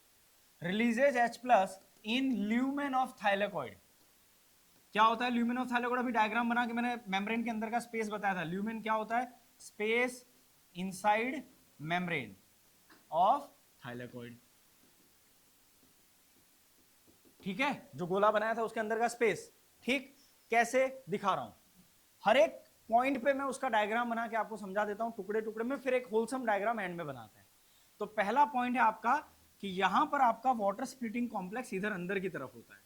Releases H plus in lumen of thylakoid. क्या होता है ल्यूमेन ऑफ थाइलेकॉइड, अभी डायग्राम बना के मैंने मेम्ब्रेन के अंदर का स्पेस बताया था। ल्यूमेन क्या होता है, space inside membrane of thylakoid, ठीक है, जो गोला बनाया था उसके अंदर का स्पेस। ठीक, कैसे दिखा रहा हूं, हर एक पॉइंट पे मैं उसका डायग्राम बना के आपको समझा देता हूं टुकड़े टुकड़े में, फिर एक होलसम डायग्राम एंड में बनाते हैं। तो पहला पॉइंट है आपका कि यहां पर आपका वाटर स्प्लिटिंग कॉम्प्लेक्स इधर अंदर की तरफ होता है।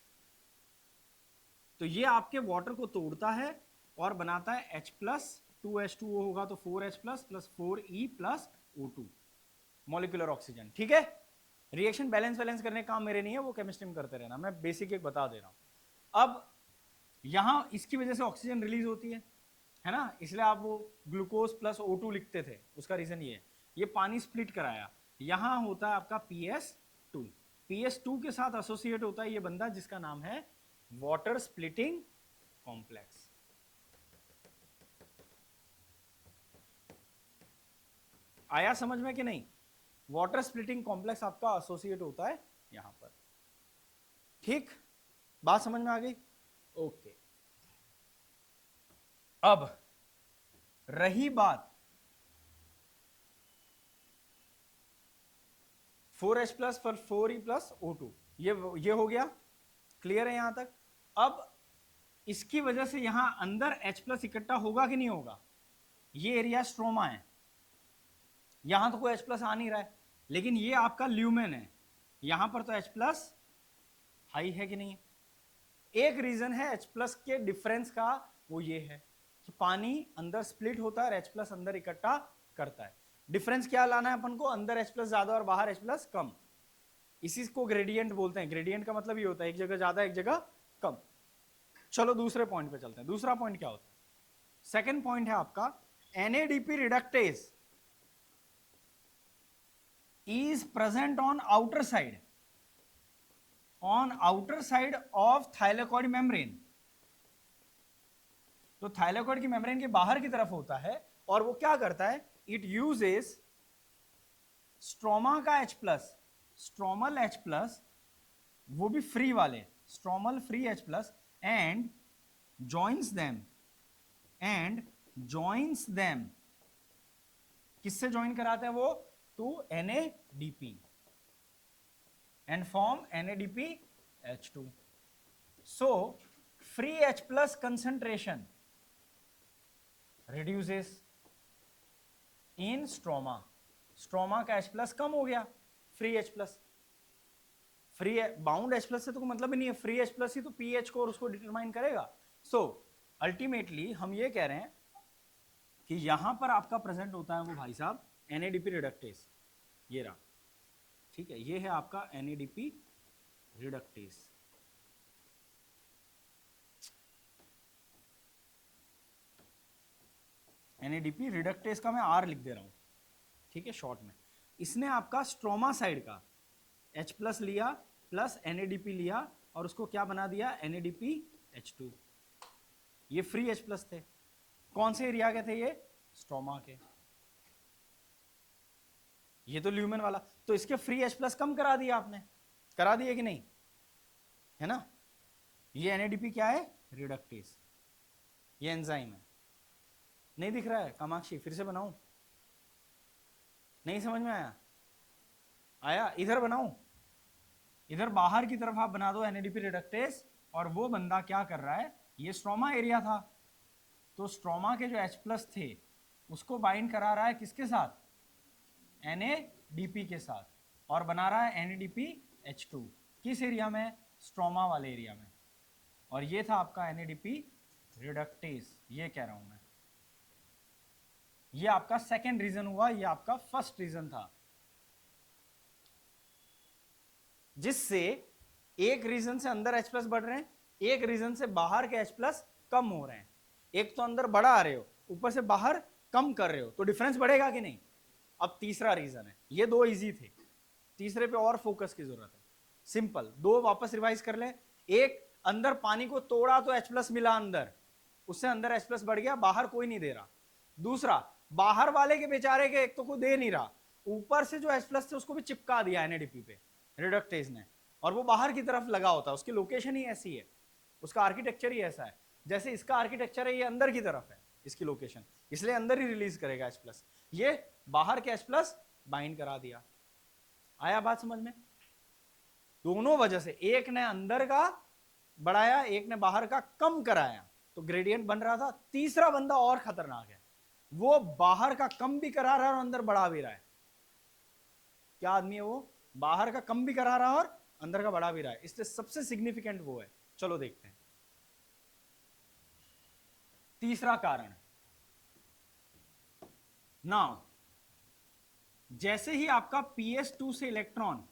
तो ये आपके वाटर को तोड़ता है और बनाता है H प्लस 2H2O होगा तो 4H plus plus 4E plus O2 molecular oxygen, ठीक है। रिएक्शन बैलेंस करने का काम मेरे नहीं है, वो केमिस्ट्री में करते रहना, मैं बेसिक एक बता दे रहा हूं। अब यहां इसकी वजह से ऑक्सीजन रिलीज होती है ना, इसलिए आप वो ग्लूकोज प्लस O2 लिखते थे, उसका रीजन ये है। ये पानी स्प्लिट कराया, यहां होता है आपका PS2। PS2 के साथ एसोसिएट होता है ये बंदा जिसका नाम है वाटर स्प्लिटिंग कॉम्प्लेक्स। आया समझ में कि नहीं, वाटर स्प्लिटिंग कॉम्प्लेक्स आपका एसोसिएट होता है यहां पर, ठीक, बात समझ में आ गई, ओके। अब रही बात 4H प्लस पर 4E प्लस O2, ये हो गया, क्लियर है यहां तक। अब इसकी वजह से यहां अंदर H प्लस इकट्ठा होगा कि नहीं होगा, ये एरिया स्ट्रोमा है, यहां तो कोई H प्लस आ नहीं रहा है, लेकिन ये आपका ल्यूमेन है, यहां पर तो H प्लस हाई है कि नहीं। एक रीजन है H प्लस के डिफरेंस का, वो ये है कि पानी अंदर स्प्लिट होता है और H प्लस अंदर इकट्ठा करता है। डिफरेंस क्या लाना है अपन को, अंदर H प्लस ज्यादा और बाहर H प्लस कम, इसी को ग्रेडियंट बोलते हैं। ग्रेडियंट का मतलब ये होता है एक जगह ज्यादा एक जगह कम। चलो दूसरे पॉइंट पे चलते हैं। दूसरा पॉइंट क्या होता है, सेकंड पॉइंट है आपका NADP reductase is present on outer side of thylakoid membrane। तो थाइलेकॉइड की मेम्ब्रेन के बाहर की तरफ होता है और वो क्या करता है, इट यूजेस स्ट्रोमा का H plus, stromal H plus, वो भी फ्री वाले stromal free H plus, and joins them, किससे ज्वाइन कराते हैं वो, to NADP। and form NADPH2. So free H plus concentration reduces in stroma. Stroma का H plus कम हो गया, free H plus, free bound H plus से तो कोई मतलब ही नहीं है, फ्री H प्लस ही तो pH को और उसको डिटरमाइन करेगा. सो अल्टीमेटली हम ये कह रहे हैं कि यहां पर आपका प्रेजेंट होता है वो भाई साहब NADP रिडक्टेस, ये रहा, ठीक है, ये है आपका NADP रिडक्टेस. NADP रिडक्टेस का मैं R लिख दे रहा हूं, ठीक है, शॉर्ट में. इसने आपका स्ट्रोमा साइड का H प्लस लिया प्लस NADP लिया और उसको क्या बना दिया, NADPH2. ये फ्री H प्लस थे. कौन से एरिया के थे ये, स्ट्रोमा के. ये तो ल्यूमेन वाला, तो इसके फ्री H प्लस कम करा दिया आपने, करा दिए कि नहीं, है ना. ये NADP क्या है, रिडक्टेस, ये एंजाइम है. नहीं दिख रहा है कामाक्षी, फिर से बनाऊं, नहीं समझ में आया, आया, इधर बनाऊं, इधर बाहर की तरफ आप बना दो NADP रिडक्टेस, और वो बंदा क्या कर रहा है, ये स्ट्रोमा एरिया था, तो स्ट्रोमा के जो H प्लस थे उसको बाइंड करा रहा है किसके साथ, NADP के साथ, और बना रहा है NADPH2. किस एरिया में, स्ट्रोमा वाले एरिया में. और ये था आपका NADP रिडक्टेस, ये कह रहा हूं मैं. ये आपका सेकेंड रीजन हुआ, ये आपका फर्स्ट रीजन था, जिससे एक रीजन से अंदर H प्लस बढ़ रहे हैं, एक रीजन से बाहर के H प्लस कम हो रहे हैं. एक तो अंदर बढ़ा रहे हो, ऊपर से बाहर कम कर रहे हो, तो डिफरेंस बढ़ेगा कि नहीं. अब तीसरा रीजन है, ये दो इजी थे, तीसरे पे और फोकस की जरूरत है. सिंपल, दो वापस रिवाइज कर ले. एक, अंदर पानी को तोड़ा तो H प्लस मिला अंदर, उससे अंदर H प्लस बढ़ गया, बाहर कोई नहीं दे रहा. दूसरा, बाहर वाले के बेचारे के एक तो कोई दे नहीं रहा, ऊपर से जो H प्लस थे उसको भी चिपका दिया NADP पे रिडक्टेज ने, और वो बाहर की तरफ लगा होता है. उसकी लोकेशन ही ऐसी है, उसका आर्किटेक्चर ही ऐसा है, जैसे इसका आर्किटेक्चर है, ये अंदर की तरफ है इसकी लोकेशन, इसलिए अंदर ही रिलीज करेगा H प्लस. ये बाहर के H प्लस बाइंड करा दिया. आया बात समझ में. दोनों वजह से, एक ने अंदर का बढ़ाया, एक ने बाहर का कम कराया, तो ग्रेडियंट बन रहा था. तीसरा बंदा और खतरनाक है, वो बाहर का कम भी करा रहा है और अंदर बढ़ा भी रहा है. क्या आदमी है वो, बाहर का कम भी करा रहा है और अंदर का बढ़ा भी रहा है. इससे सबसे सिग्निफिकेंट वो है. चलो देखते हैं तीसरा कारण. नाउ जैसे ही आपका PS2 से इलेक्ट्रॉन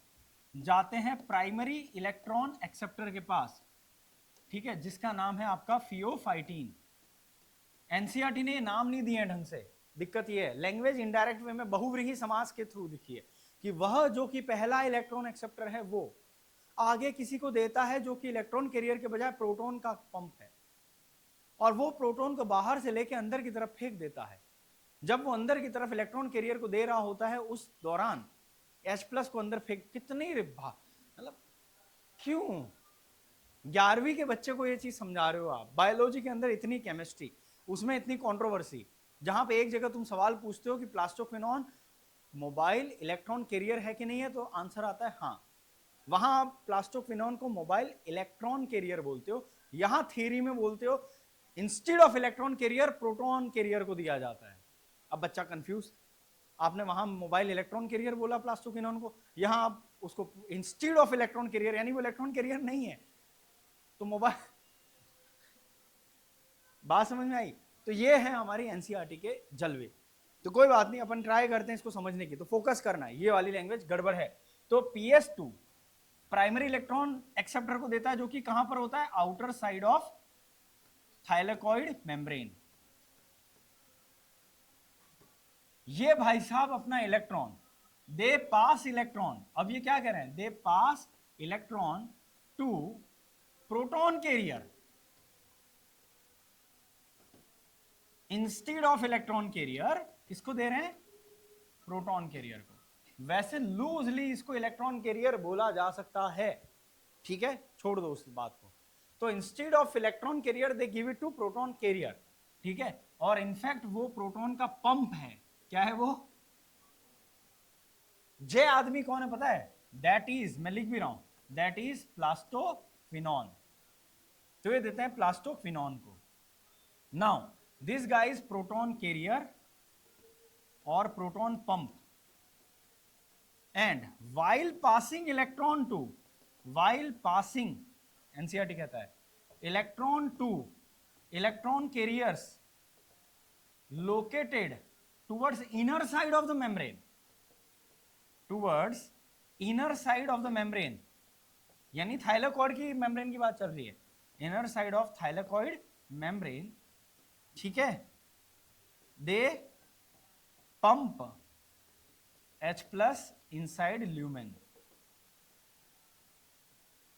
जाते हैं प्राइमरी इलेक्ट्रॉन एक्सेप्टर के पास, ठीक है, जिसका नाम है आपका फियोफाइटीन. एनसीईआरटी ने नाम नहीं दिए ढंग से. दिक्कत यह है, लैंग्वेज इनडायरेक्ट वे में बहुव्रीहि समास के थ्रू दिखी है कि वह जो कि पहला इलेक्ट्रॉन एक्सेप्टर है वो आगे किसी को देता है जो कि इलेक्ट्रॉन कैरियर के बजाय प्रोटॉन का पंप है, और वो प्रोटॉन को बाहर से लेके अंदर की तरफ फेंक देता है. जब वो अंदर की तरफ इलेक्ट्रॉन कैरियर को दे रहा होता है, उस दौरान H प्लस को अंदर फेंक, कितनी मतलब क्यों 11वीं के बच्चे को ये चीज समझा रहे हो आप. बायोलॉजी के अंदर इतनी केमिस्ट्री, उसमें इतनी कंट्रोवर्सी, जहां पे एक जगह तुम सवाल पूछते हो कि प्लास्टोक्विनोन मोबाइल इलेक्ट्रॉन कैरियर है कि नहीं है, तो आंसर आता है हाँ. वहां आप प्लास्टोक्विनोन को मोबाइल इलेक्ट्रॉन कैरियर बोलते हो, यहां थियरी में बोलते हो instead of electron carrier proton carrier को दिया जाता है. अब बच्चा कंफ्यूज, आपने वहां मोबाइल इलेक्ट्रॉन कैरियर बोला प्लास्टोक्विनोन को, यहां आप उसको इंस्टेड ऑफ इलेक्ट्रॉन कैरियर, यानी वो इलेक्ट्रॉन कैरियर नहीं है, तो मोबाइल. बात समझ में आई. तो ये है हमारी एनसीईआरटी के जलवे. तो कोई बात नहीं, अपन ट्राई करते हैं इसको समझने की. तो फोकस करना है, ये वाली लैंग्वेज गड़बड़ है. तो PS2 प्राइमरी इलेक्ट्रॉन एक्सेप्टर को देता है, जो कि कहां पर होता है, outer side of thylakoid membrane. ये भाई साहब अपना इलेक्ट्रॉन, दे पास इलेक्ट्रॉन, अब ये क्या कह रहे हैं, they pass electron to proton carrier instead of electron carrier. किसको दे रहे हैं, प्रोटॉन कैरियर को. वैसे लूजली इसको इलेक्ट्रॉन कैरियर बोला जा सकता है, ठीक है, छोड़ दो उस बात को. तो instead of electron carrier they give it to proton carrier, ठीक है. और इनफैक्ट वो प्रोटॉन का पंप है. क्या है वो, जे आदमी कौन है पता है, दैट इज, मैं लिख भी रहा हूं, दैट इज प्लास्टोक्विनोन। तो ये देते हैं प्लास्टोक्विनोन को। Now this guy is proton carrier और proton pump, and while passing electron to, while passing, NCERT कहता है electron to electron carriers located towards inner side of the membrane, towards inner side of the membrane, यानी thylakoid की membrane की बात चल रही है, inner side of thylakoid membrane, ठीक है, they pump H plus inside lumen,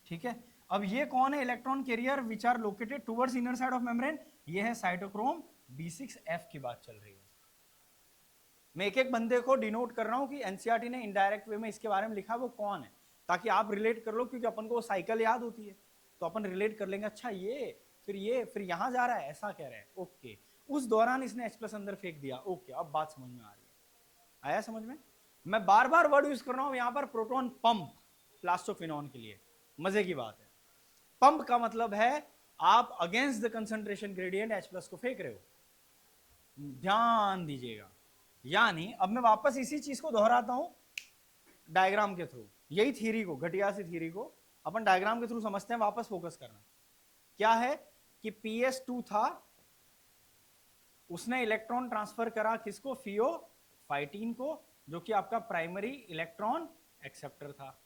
ठीक है। अब ये कौन है, electron career which are located towards inner side of membrane, ये है साइटोक्रोम B6F की बात चल रही है। मैं एक एक बंदे को डिनोट कर रहा हूं कि एनसीईआरटी ने इनडायरेक्ट वे में इसके बारे में लिखा वो कौन है, ताकि आप रिलेट कर लो, क्योंकि अपन को साइकिल याद होती है तो अपन रिलेट कर लेंगे, अच्छा ये फिर यहां जा रहा है, ऐसा कह रहा है, ओके, उस दौरान इसने H प्लस अंदर फेंक दिया, ओके, अब बात समझ में आ रही है। आया समझ में? मैं बार बार वर्ड यूज कर रहा हूं यहां पर, प्रोटॉन पंप प्लास्टोक्विनोन के लिए, मजे की बात है। पंप का मतलब है आप against the concentration gradient H plus को फेंक रहे हो, ध्यान दीजिएगा। यानी अब मैं वापस इसी चीज को दोहराता हूं डायग्राम के थ्रू, यही थ्योरी को, घटिया सी थ्योरी को अपन डायग्राम के थ्रू समझते हैं, वापस फोकस करना। क्या है कि PS2 था, उसने इलेक्ट्रॉन ट्रांसफर करा किसको, फियोफाइटीन को, जो कि आपका प्राइमरी इलेक्ट्रॉन एक्सेप्टर था,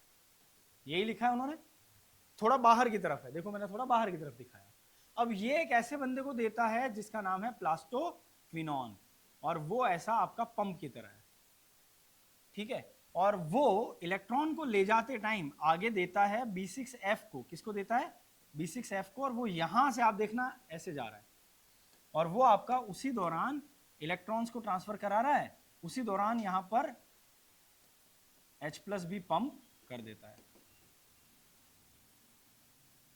यही लिखा है उन्होंने, थोड़ा बाहर की तरफ है, देखो मैंने थोड़ा बाहर की तरफ दिखाया। अब ये एक ऐसे बंदे को देता है जिसका नाम है प्लास्टोक्विनोन, और वो ऐसा आपका पंप की तरह है, ठीक है, और वो इलेक्ट्रॉन को ले जाते टाइम आगे देता है B6F को, किसको देता है, B6F को, और वो यहां से आप देखना ऐसे जा रहा है, और वो आपका उसी दौरान इलेक्ट्रॉन्स को ट्रांसफर करा रहा है, उसी दौरान यहां पर H प्लस भी पंप कर देता है।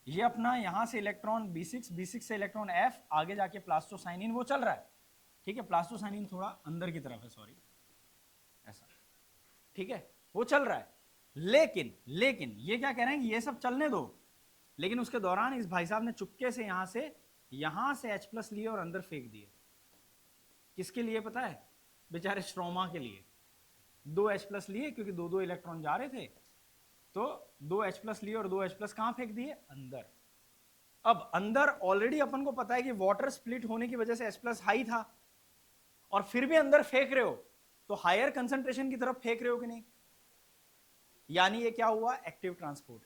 ये अपना यहां से इलेक्ट्रॉन B6 से इलेक्ट्रॉन F, आगे जाके प्लास्टोसाइनिन वो चल रहा है, ठीक है, प्लास्टोसाइनिन थोड़ा अंदर की तरफ है, सॉरी, ऐसा, ठीक है, वो चल रहा है। लेकिन ये क्या कह रहे हैं कि ये सब चलने दो, लेकिन उसके दौरान इस भाई साहब ने चुपके से यहां से H प्लस लिए और अंदर फेंक दिए। किसके लिए पता है, बेचारे स्ट्रोमा के लिए, 2 H प्लस लिए, क्योंकि 2 इलेक्ट्रॉन जा रहे थे, तो 2 H प्लस लिए और 2 H प्लस कहां फेंक दिए, अंदर। अब अंदर ऑलरेडी अपन को पता है कि वाटर स्प्लिट होने की वजह से H प्लस हाई था, और फिर भी अंदर फेंक रहे हो, तो हायर कंसंट्रेशन की तरफ फेंक रहे हो कि नहीं, यानी ये क्या हुआ, एक्टिव ट्रांसपोर्ट।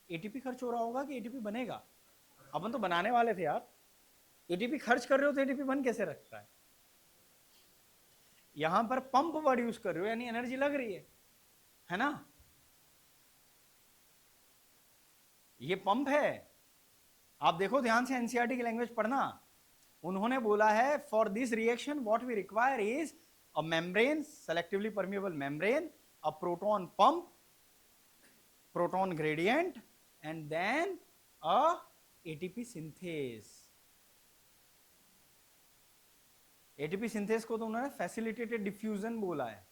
एटीपी खर्च हो रहा होगा कि एटीपी बनेगा, अपन तो बनाने वाले थे यार, एटीपी खर्च कर रहे हो तो एटीपी बन कैसे रखता है। यहां पर पंप वर्ड यूज कर रहे हो, यानी एनर्जी लग रही है ना, ये पंप है। आप देखो ध्यान से, एनसीईआरटी की लैंग्वेज पढ़ना, उन्होंने बोला है for this reaction what we require is a membrane, selectively permeable membrane, a proton pump, proton gradient, and then a ATP synthase. ATP synthase को तो उन्होंने फैसिलिटेटेड डिफ्यूजन बोला है,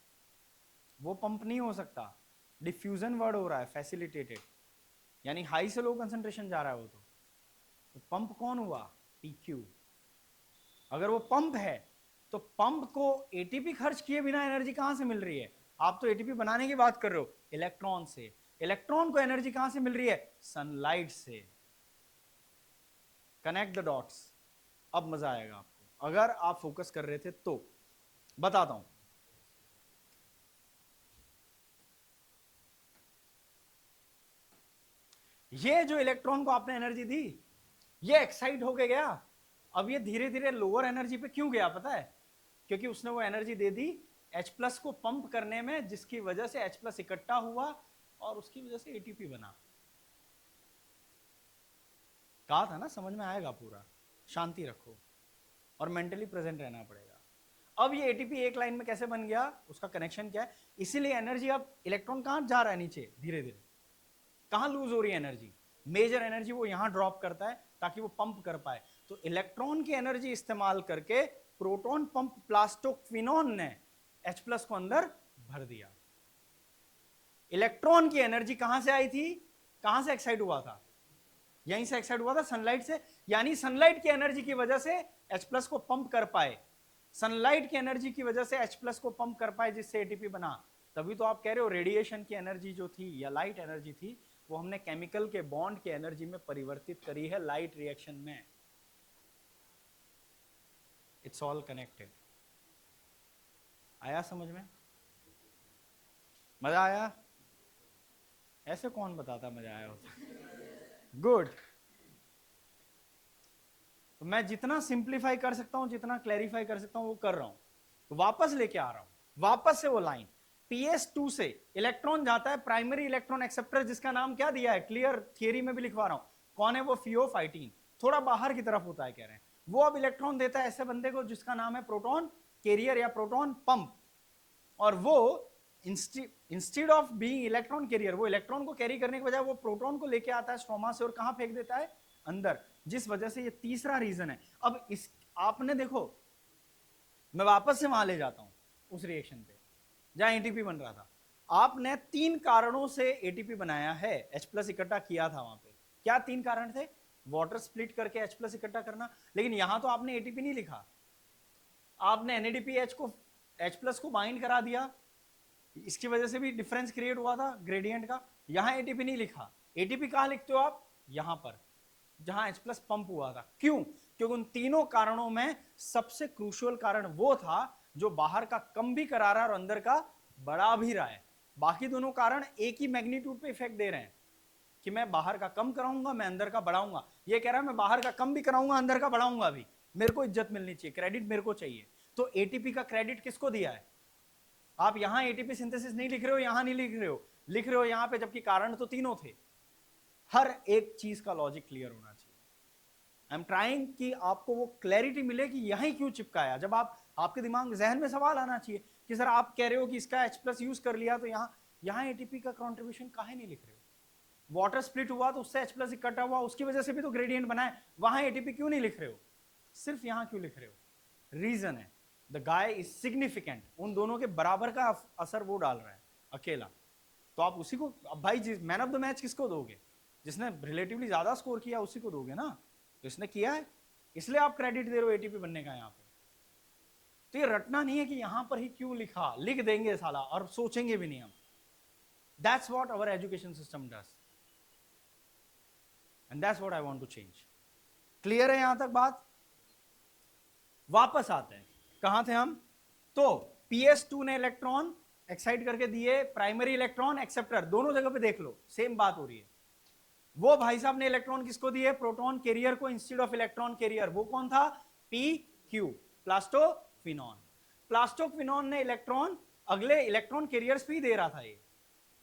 वो पंप नहीं हो सकता, डिफ्यूजन वर्ड हो रहा है, फैसिलिटेटेड, यानी हाई से लो कंसंट्रेशन जा रहा है वो तो पंप कौन हुआ, पीक्यू। अगर वो पंप है तो पंप को एटीपी खर्च किए बिना एनर्जी कहां से मिल रही है, आप तो एटीपी बनाने की बात कर रहे हो, इलेक्ट्रॉन से, इलेक्ट्रॉन को एनर्जी कहां से मिल रही है, सनलाइट से। कनेक्ट द डॉट्स, अब मजा आएगा आपको, अगर आप फोकस कर रहे थे तो। बताता हूं, ये जो इलेक्ट्रॉन को आपने एनर्जी दी, ये एक्साइट होके गया, अब ये धीरे धीरे लोअर एनर्जी पे क्यों गया पता है, क्योंकि उसने वो एनर्जी दे दी H प्लस को पंप करने में, जिसकी वजह से H प्लस इकट्ठा हुआ और उसकी वजह से एटीपी बना। कहा था ना, समझ में आएगा पूरा, शांति रखो और मेंटली प्रेजेंट रहना पड़ेगा। अब ये एटीपी एक लाइन में कैसे बन गया, उसका कनेक्शन क्या है, इसीलिए एनर्जी, अब इलेक्ट्रॉन कहां जा रहा है, नीचे धीरे धीरे, कहां लूज हो रही है एनर्जी, मेजर एनर्जी वो यहां ड्रॉप करता है ताकि वो पंप कर पाए। तो इलेक्ट्रॉन की एनर्जी इस्तेमाल करके प्रोटॉन पंप प्लास्टोक्विनोन ने H प्लस को अंदर भर दिया। इलेक्ट्रॉन की एनर्जी कहां से आई थी, कहां से एक्साइट हुआ था, यहीं से एक्साइट हुआ था, सनलाइट से। यानी सनलाइट की एनर्जी की वजह से H+ को पंप कर पाए, सनलाइट की एनर्जी की वजह से H+ को पंप कर पाए, जिससे एटीपी बना। तभी तो आप कह रहे हो रेडिएशन की एनर्जी जो थी या लाइट एनर्जी थी, वो हमने केमिकल के बॉन्ड की एनर्जी में परिवर्तित करी है लाइट रिएक्शन में। It's all connected. आया समझ में? मजा आया? ऐसे कौन बताता मजा आया होता? गुड। तो मैं जितना सिंप्लीफाई कर सकता हूं, जितना क्लैरिफाई कर सकता हूं, वो कर रहा हूं। तो वापस लेके आ रहा हूं, वापस से वो लाइन, PS2 से इलेक्ट्रॉन जाता है प्राइमरी इलेक्ट्रॉन एक्सेप्टर, जिसका नाम क्या दिया है, क्लियर थियरी में भी लिखवा रहा हूं। कौन है वो? फियोफाइटीन। थोड़ा बाहर की तरफ होता है कह रहे हैं। वो अब इलेक्ट्रॉन देता है ऐसे बंदे को जिसका नाम है प्रोटॉन कैरियर या प्रोटॉन पंप। और वो instead of being electron carrier, वो इलेक्ट्रॉन को कैरी करने के बजाय वो प्रोटॉन को लेके आता है स्ट्रोमा से और कहां फेंक देता है? अंदर। जिस वजह से ये तीसरा रीजन है। अब इस आपने देखो, मैं वापस से वहां ले जाता हूं उस रिएक्शन पे जहां एटीपी बन रहा था। आपने 3 कारणों से एटीपी बनाया है, H+ इकट्ठा किया था वहां पे। क्या 3 कारण थे? वाटर स्प्लिट करके H+ इकट्ठा करना। लेकिन यहां तो आपने एटीपी नहीं लिखा, आपने NADPH को H+ को बाइंड करा दिया, इसकी वजह से भी डिफरेंस क्रिएट हुआ था ग्रेडियंट का। यहां एटीपी नहीं लिखा। एटीपी कहां लिखते हो आप? यहां पर, जहां H+ पंप हुआ था। क्यों? क्योंकि उन तीनों कारणों में सबसे क्रूशियल कारण वो था जो बाहर का कम भी करा रहा है और अंदर का बढ़ा भी रहा है। बाकी दोनों कारण एक ही मैग्नीट्यूड पे इफेक्ट दे रहे हैं कि मैं बाहर का कम कराऊंगा, मैं अंदर का बढ़ाऊंगा। ये कह रहा है मैं बाहर का कम भी कराऊंगा, अंदर का बढ़ाऊंगा भी, मेरे को इज्जत मिलनी चाहिए, क्रेडिट मेरे को चाहिए। तो एटीपी का क्रेडिट किसको दिया है? आप यहां एटीपी सिंथेसिस नहीं लिख रहे हो, यहां नहीं लिख रहे हो, लिख रहे हो यहां पे, जबकि कारण तो तीनों थे। हर एक चीज का लॉजिक क्लियर होना चाहिए। आई एम ट्राइंग कि आपको वो क्लैरिटी मिले कि यहीं क्यों चिपकाया। जब आपके दिमाग जहन में सवाल आना चाहिए कि सर आप कह रहे हो कि इसका H+ यूज कर लिया, तो यहां एटीपी का कॉन्ट्रीब्यूशन काहे नहीं लिख रहे हो? वाटर स्प्लिट हुआ तो उससे H+ इकट्ठा हुआ, उसकी वजह से भी तो ग्रेडियंट बना है, वहां एटीपी क्यों नहीं लिख रहे हो? सिर्फ यहां क्यों लिख रहे हो? रीजन है, द गाय इज सिग्निफिकेंट। उन दोनों के बराबर का असर वो डाल रहा है अकेला। तो आप उसी को, अब भाई मैन ऑफ द मैच किसको दोगे? जिसने रिलेटिवली ज्यादा स्कोर किया उसी को दोगे ना। तो इसने किया है, इसलिए आप क्रेडिट दे रहे हो एटीपी बनने का यहां पे। तो ये रटना नहीं है कि यहां पर ही क्यों लिखा, लिख देंगे साला और सोचेंगे भी नहीं हम। That's what our education system does and that's what I want to change. Clear है यहां तक बात? वापस आते हैं, कहां थे हम? तो PS2 ने इलेक्ट्रॉन एक्साइट करके दिए, प्राइमरी इलेक्ट्रॉन एक्सेप्टर, दोनों जगह पे देख लो सेम बात हो रही है। वो भाई साहब ने इलेक्ट्रॉन किसको दिए? प्रोटॉन कैरियर को इंस्टेड ऑफ इलेक्ट्रॉन कैरियर। वो कौन था? PQ, plastoquinone. प्लास्टोक्विनोन ने इलेक्ट्रॉन अगले इलेक्ट्रॉन कैरियर्स पे ही दे रहा था, ये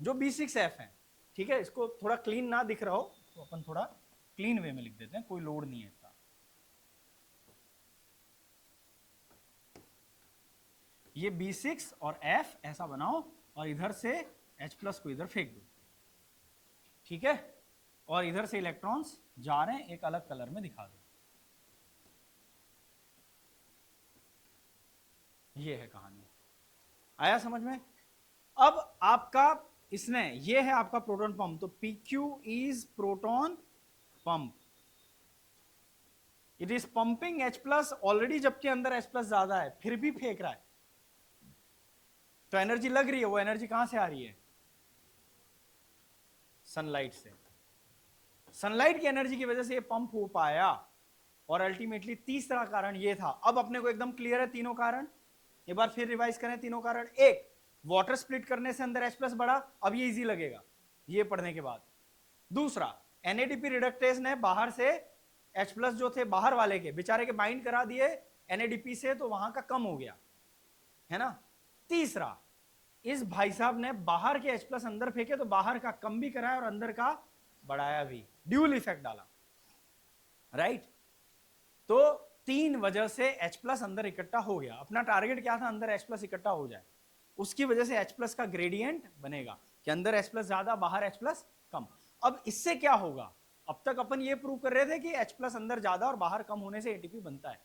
जो B6F है। ठीक है, इसको थोड़ा क्लीन ना दिख रहा हो तो अपन थोड़ा क्लीन वे में लिख देते हैं, कोई लोड नहीं है इतना। ये B6 और F ऐसा बनाओ और इधर से H+ को इधर फेंक दो, ठीक है? और इधर से इलेक्ट्रॉन्स जा रहे हैं, एक अलग कलर में दिखा दो। ये है कहानी। आया समझ में? अब आपका इसने, ये है आपका प्रोटॉन पंप। तो PQ is proton pump, it is pumping H+ already, जबकि अंदर H+ ज्यादा है, फिर भी फेंक रहा है। तो एनर्जी लग रही है, वो एनर्जी कहां से आ रही है? सनलाइट से। सनलाइट की एनर्जी की वजह से ये पंप हो पाया। और अल्टीमेटली तीसरा कारण ये था। अब अपने को एकदम क्लियर है तीनों कारण। एक बार फिर रिवाइज करें तीनों कारण। एक, वाटर स्प्लिट करने से अंदर H+ बढ़ा, अब ये इजी लगेगा ये पढ़ने के बाद। दूसरा, NADP रिडक्टेज ने बाहर से H+ जो थे बाहर वाले के बेचारे के बाइंड करा दिए NADP से, तो वहां का कम हो गया, है ना। तीसरा, इस भाई साहब ने बाहर के H+ अंदर फेंके तो बाहर का कम भी कराया और अंदर का बढ़ाया भी, ड्यूल इफेक्ट डाला, राइट। तो 3 वजह से H+ अंदर इकट्ठा हो गया। अपना टारगेट क्या था? अंदर H+ इकट्ठा हो जाए। उसकी वजह से H+ का ग्रेडियंट बनेगा कि अंदर H+ ज्यादा, बाहर H+ कम। अब इससे क्या होगा? अब तक अपन ये प्रूव कर रहे थे कि H+ अंदर ज्यादा और बाहर कम होने से एटीपी बनता है।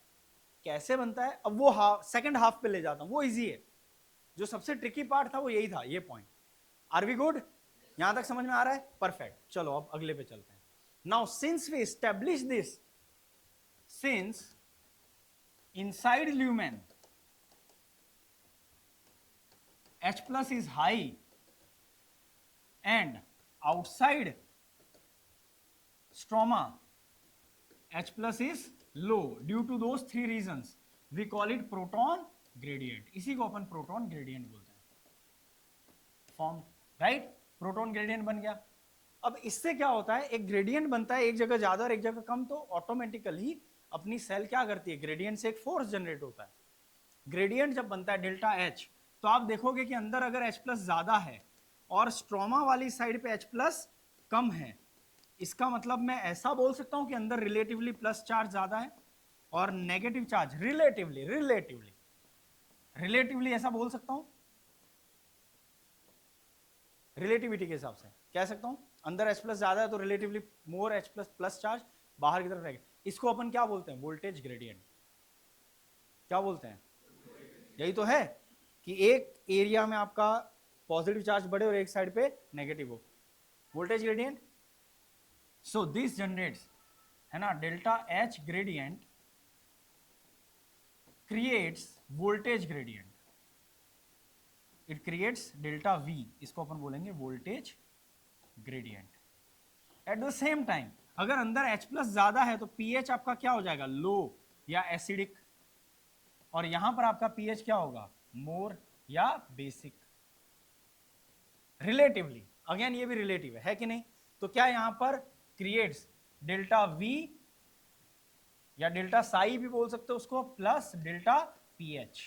कैसे बनता है? अब वो सेकंड हाफ पे ले जाता हूं, वो इजी है। जो सबसे ट्रिकी पार्ट था वो यही था, ये पॉइंट। Are we good? यहां तक समझ में आ रहा है? परफेक्ट। चलो अब अगले पे चलते हैं। Now since we establish this, since inside lumen H plus is high and outside stroma H plus is low due to those three reasons, we call it proton gradient. इसी को अपन proton gradient बोलते हैं। Form right, proton gradient बन गया। अब इससे क्या होता है, एक ग्रेडियंट बनता है, एक जगह ज्यादा और एक जगह कम, तो ऑटोमेटिकली अपनी सेल क्या करती है, ग्रेडियंट से एक फोर्स जनरेट होता है। ग्रेडियंट जब बनता है डेल्टा एच, तो आप देखोगे कि अंदर अगर H प्लस ज्यादा है और स्ट्रोमा वाली साइड पे H प्लस कम है, इसका मतलब मैं ऐसा बोल सकता हूं कि अंदर रिलेटिवली प्लस चार्ज ज्यादा है और negative charge relatively relatively relatively ऐसा बोल सकता हूं, रिलेटिविटी के हिसाब से कह सकता हूं अंदर H प्लस ज्यादा है तो रिलेटिवली मोर H प्लस प्लस चार्ज बाहर की तरफ रहेगा। इसको अपन क्या बोलते हैं, वोल्टेज ग्रेडियंट। क्या बोलते हैं, यही तो है कि एक एरिया में आपका पॉजिटिव चार्ज बढ़े और एक साइड पे नेगेटिव हो, voltage gradient. So this generates, है ना, delta H gradient creates voltage gradient, it creates delta we, इसको अपन बोलेंगे voltage gradient. At the same time अगर अंदर H प्लस ज्यादा है तो pH आपका क्या हो जाएगा, लो या एसिडिक, और यहां पर आपका pH क्या होगा, मोर या बेसिक। रिलेटिवली, अगेन ये भी रिलेटिव है कि नहीं, तो क्या यहां पर क्रिएट्स डेल्टा V या डेल्टा साई भी बोल सकते हो उसको, plus delta pH।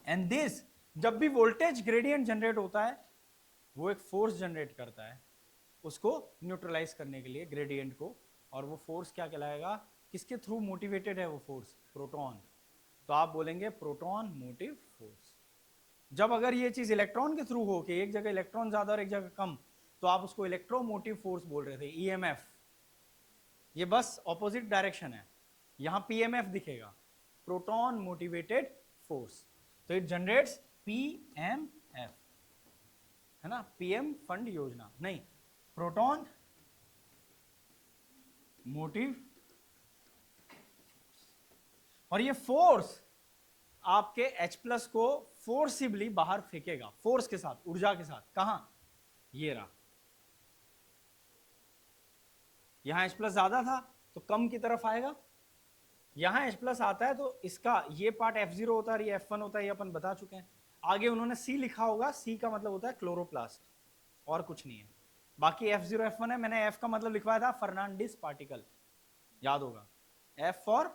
And this, जब भी वोल्टेज ग्रेडियंट जनरेट होता है वो एक फोर्स जनरेट करता है उसको न्यूट्रलाइज करने के लिए ग्रेडियंट को, और वो फोर्स क्या कहलाएगा, किसके थ्रू मोटिवेटेड है वो फोर्स, प्रोटॉन। तो आप बोलेंगे प्रोटॉन मोटिव फोर्स। जब अगर ये चीज इलेक्ट्रॉन के थ्रू हो कि एक जगह इलेक्ट्रॉन ज्यादा और एक जगह कम, तो आप उसको इलेक्ट्रोमोटिव फोर्स बोल रहे थे, ईएमएफ। ये बस ऑपोजिट डायरेक्शन है, यहां पीएमएफ दिखेगा, प्रोटॉन मोटिवेटेड फोर्स। तो इट जनरेट्स पीएमएफ, है ना, पीएम फंड योजना नहीं, प्रोटॉन मोटिव। और ये फोर्स आपके H प्लस को फोर्सिबली बाहर फेंकेगा, फोर्स के साथ, ऊर्जा के साथ। कहां, ये रहा, यहां H प्लस ज्यादा था तो कम की तरफ आएगा, यहां H प्लस आता है तो इसका ये पार्ट F0 होता है, ये F1 होता है, ये अपन बता चुके हैं। आगे उन्होंने C लिखा होगा, C का मतलब होता है क्लोरोप्लास्ट, और कुछ नहीं है। बाकी F0 F1 है, मैंने F का मतलब लिखवाया था फर्नांडिस पार्टिकल, याद होगा, F फॉर,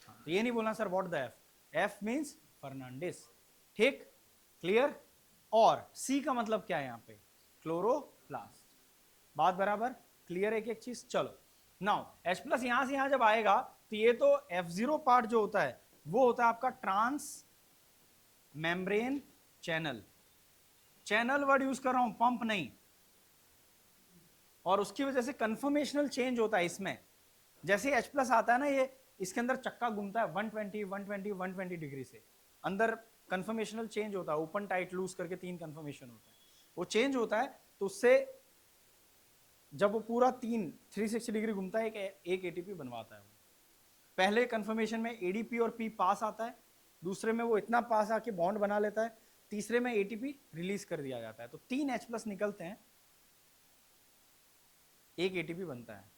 तो ये नहीं बोलना sir what the F means Fernandes, ठीक, क्लियर। और C का मतलब क्या है यहाँ पे, क्लोरोप्लास्ट। बात बराबर क्लियर है, एक चीज। चलो नाउ H प्लस यहां से यहां जब आएगा तो ये तो F0 पार्ट जो होता है वो होता है आपका trans membrane channel. Channel word use कर रहा हूं, पंप नहीं, और उसकी वजह से कन्फर्मेशनल चेंज होता है इसमें। जैसे H प्लस आता है ना, ये इसके अंदर चक्का घूमता है 120 120 120 डिग्री से, अंदर कन्फर्मेशनल चेंज होता है, ओपन टाइट लूज करके 3 कन्फर्मेशन होता है, वो चेंज होता है। तो उससे जब वो पूरा 360 डिग्री घूमता है, एक एटीपी बनवाता है वो। पहले कन्फर्मेशन में एडीपी और पी पास आता है, दूसरे में वो इतना पास आके बॉन्ड बना लेता है, तीसरे में एटीपी रिलीज कर दिया जाता है। तो 3 H प्लस निकलते हैं, एक एटीपी बनता है।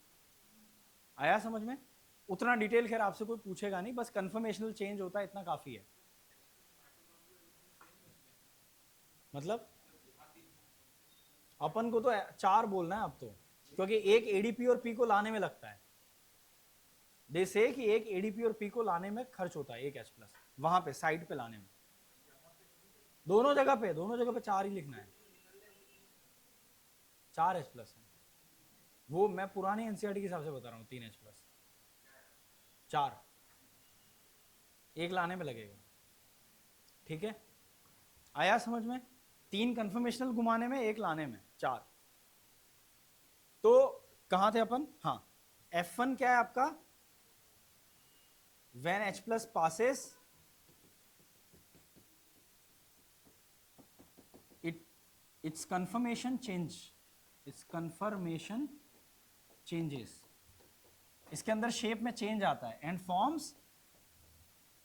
आया समझ में? उतना डिटेल खैर आपसे कोई पूछेगा नहीं, बस कन्फर्मेशनल चेंज होता है, इतना काफी है। मतलब अपन को तो 4 बोलना है अब तो, क्योंकि एक एडीपी और पी को लाने में लगता है। दे से कि एक एडीपी और पी को लाने में खर्च होता है, एक H प्लस वहां पे साइड पे लाने में। दोनों जगह पे 4 ही लिखना है, 4 H प्लस है। वो मैं पुरानी एनसीईआरटी के हिसाब से बता रहा हूँ, 3 H प्लस 4, एक लाने में लगेगा, ठीक है। आया समझ में? 3 कन्फर्मेशनल घुमाने में, एक लाने में, 4। तो कहां थे अपन, हाँ, F1 क्या है आपका, when H plus passes, its confirmation change, its confirmation changes, इसके अंदर शेप में चेंज आता है एंड फॉर्म्स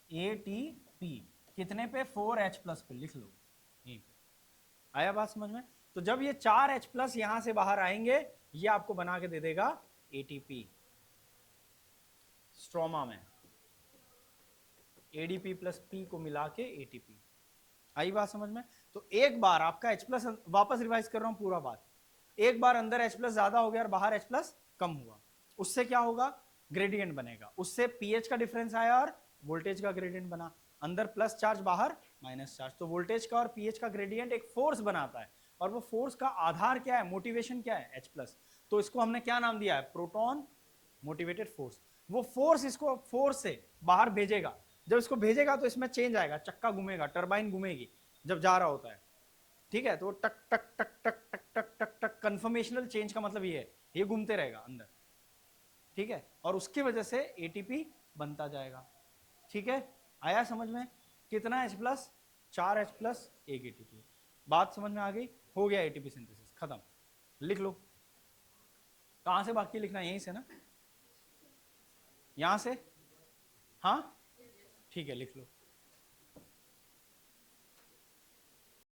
ATP कितने पे 4H प्लस पे, लिख लो यहीं पे। आया बात समझ में? तो जब ये 4H प्लस यहां से बाहर आएंगे ये आपको बना के दे देगा ATP स्ट्रोमा में, ADP प्लस P को मिला के ATP। आई बात समझ में? तो एक बार आपका H प्लस, वापस रिवाइज कर रहा हूं पूरा बात, एक बार अंदर H प्लस ज्यादा हो गया और बाहर H प्लस कम हुआ, उससे क्या होगा, ग्रेडियंट बनेगा, उससे pH का डिफरेंस आया और वोल्टेज का ग्रेडियंट बना, अंदर प्लस चार्ज बाहर माइनस चार्ज, तो वोल्टेज का और pH का ग्रेडियंट एक फोर्स बनाता है, और वो फोर्स का आधार क्या है, मोटिवेशन क्या है, H प्लस, तो इसको हमने क्या नाम दिया है, प्रोटॉन मोटिवेटेड फोर्स। वो फोर्स इसको फोर्स से बाहर भेजेगा, जब इसको भेजेगा तो इसमें चेंज आएगा, चक्का घूमेगा, टरबाइन घूमेगी जब जा रहा होता है, ठीक है, तो टक टक टक टक टक टक टक टक, कन्फर्मेशनल चेंज का मतलब ये है, ये घूमते रहेगा अंदर, ठीक है, और उसकी वजह से ATP बनता जाएगा, ठीक है, आया समझ में? कितना H plus, 4H plus 1 ATP, बात समझ में आ गई? हो गया ATP सिंथेसिस खत्म, लिख लो। कहां से बाकी लिखना, यहीं से ना, यहां से, हाँ ठीक है लिख लो।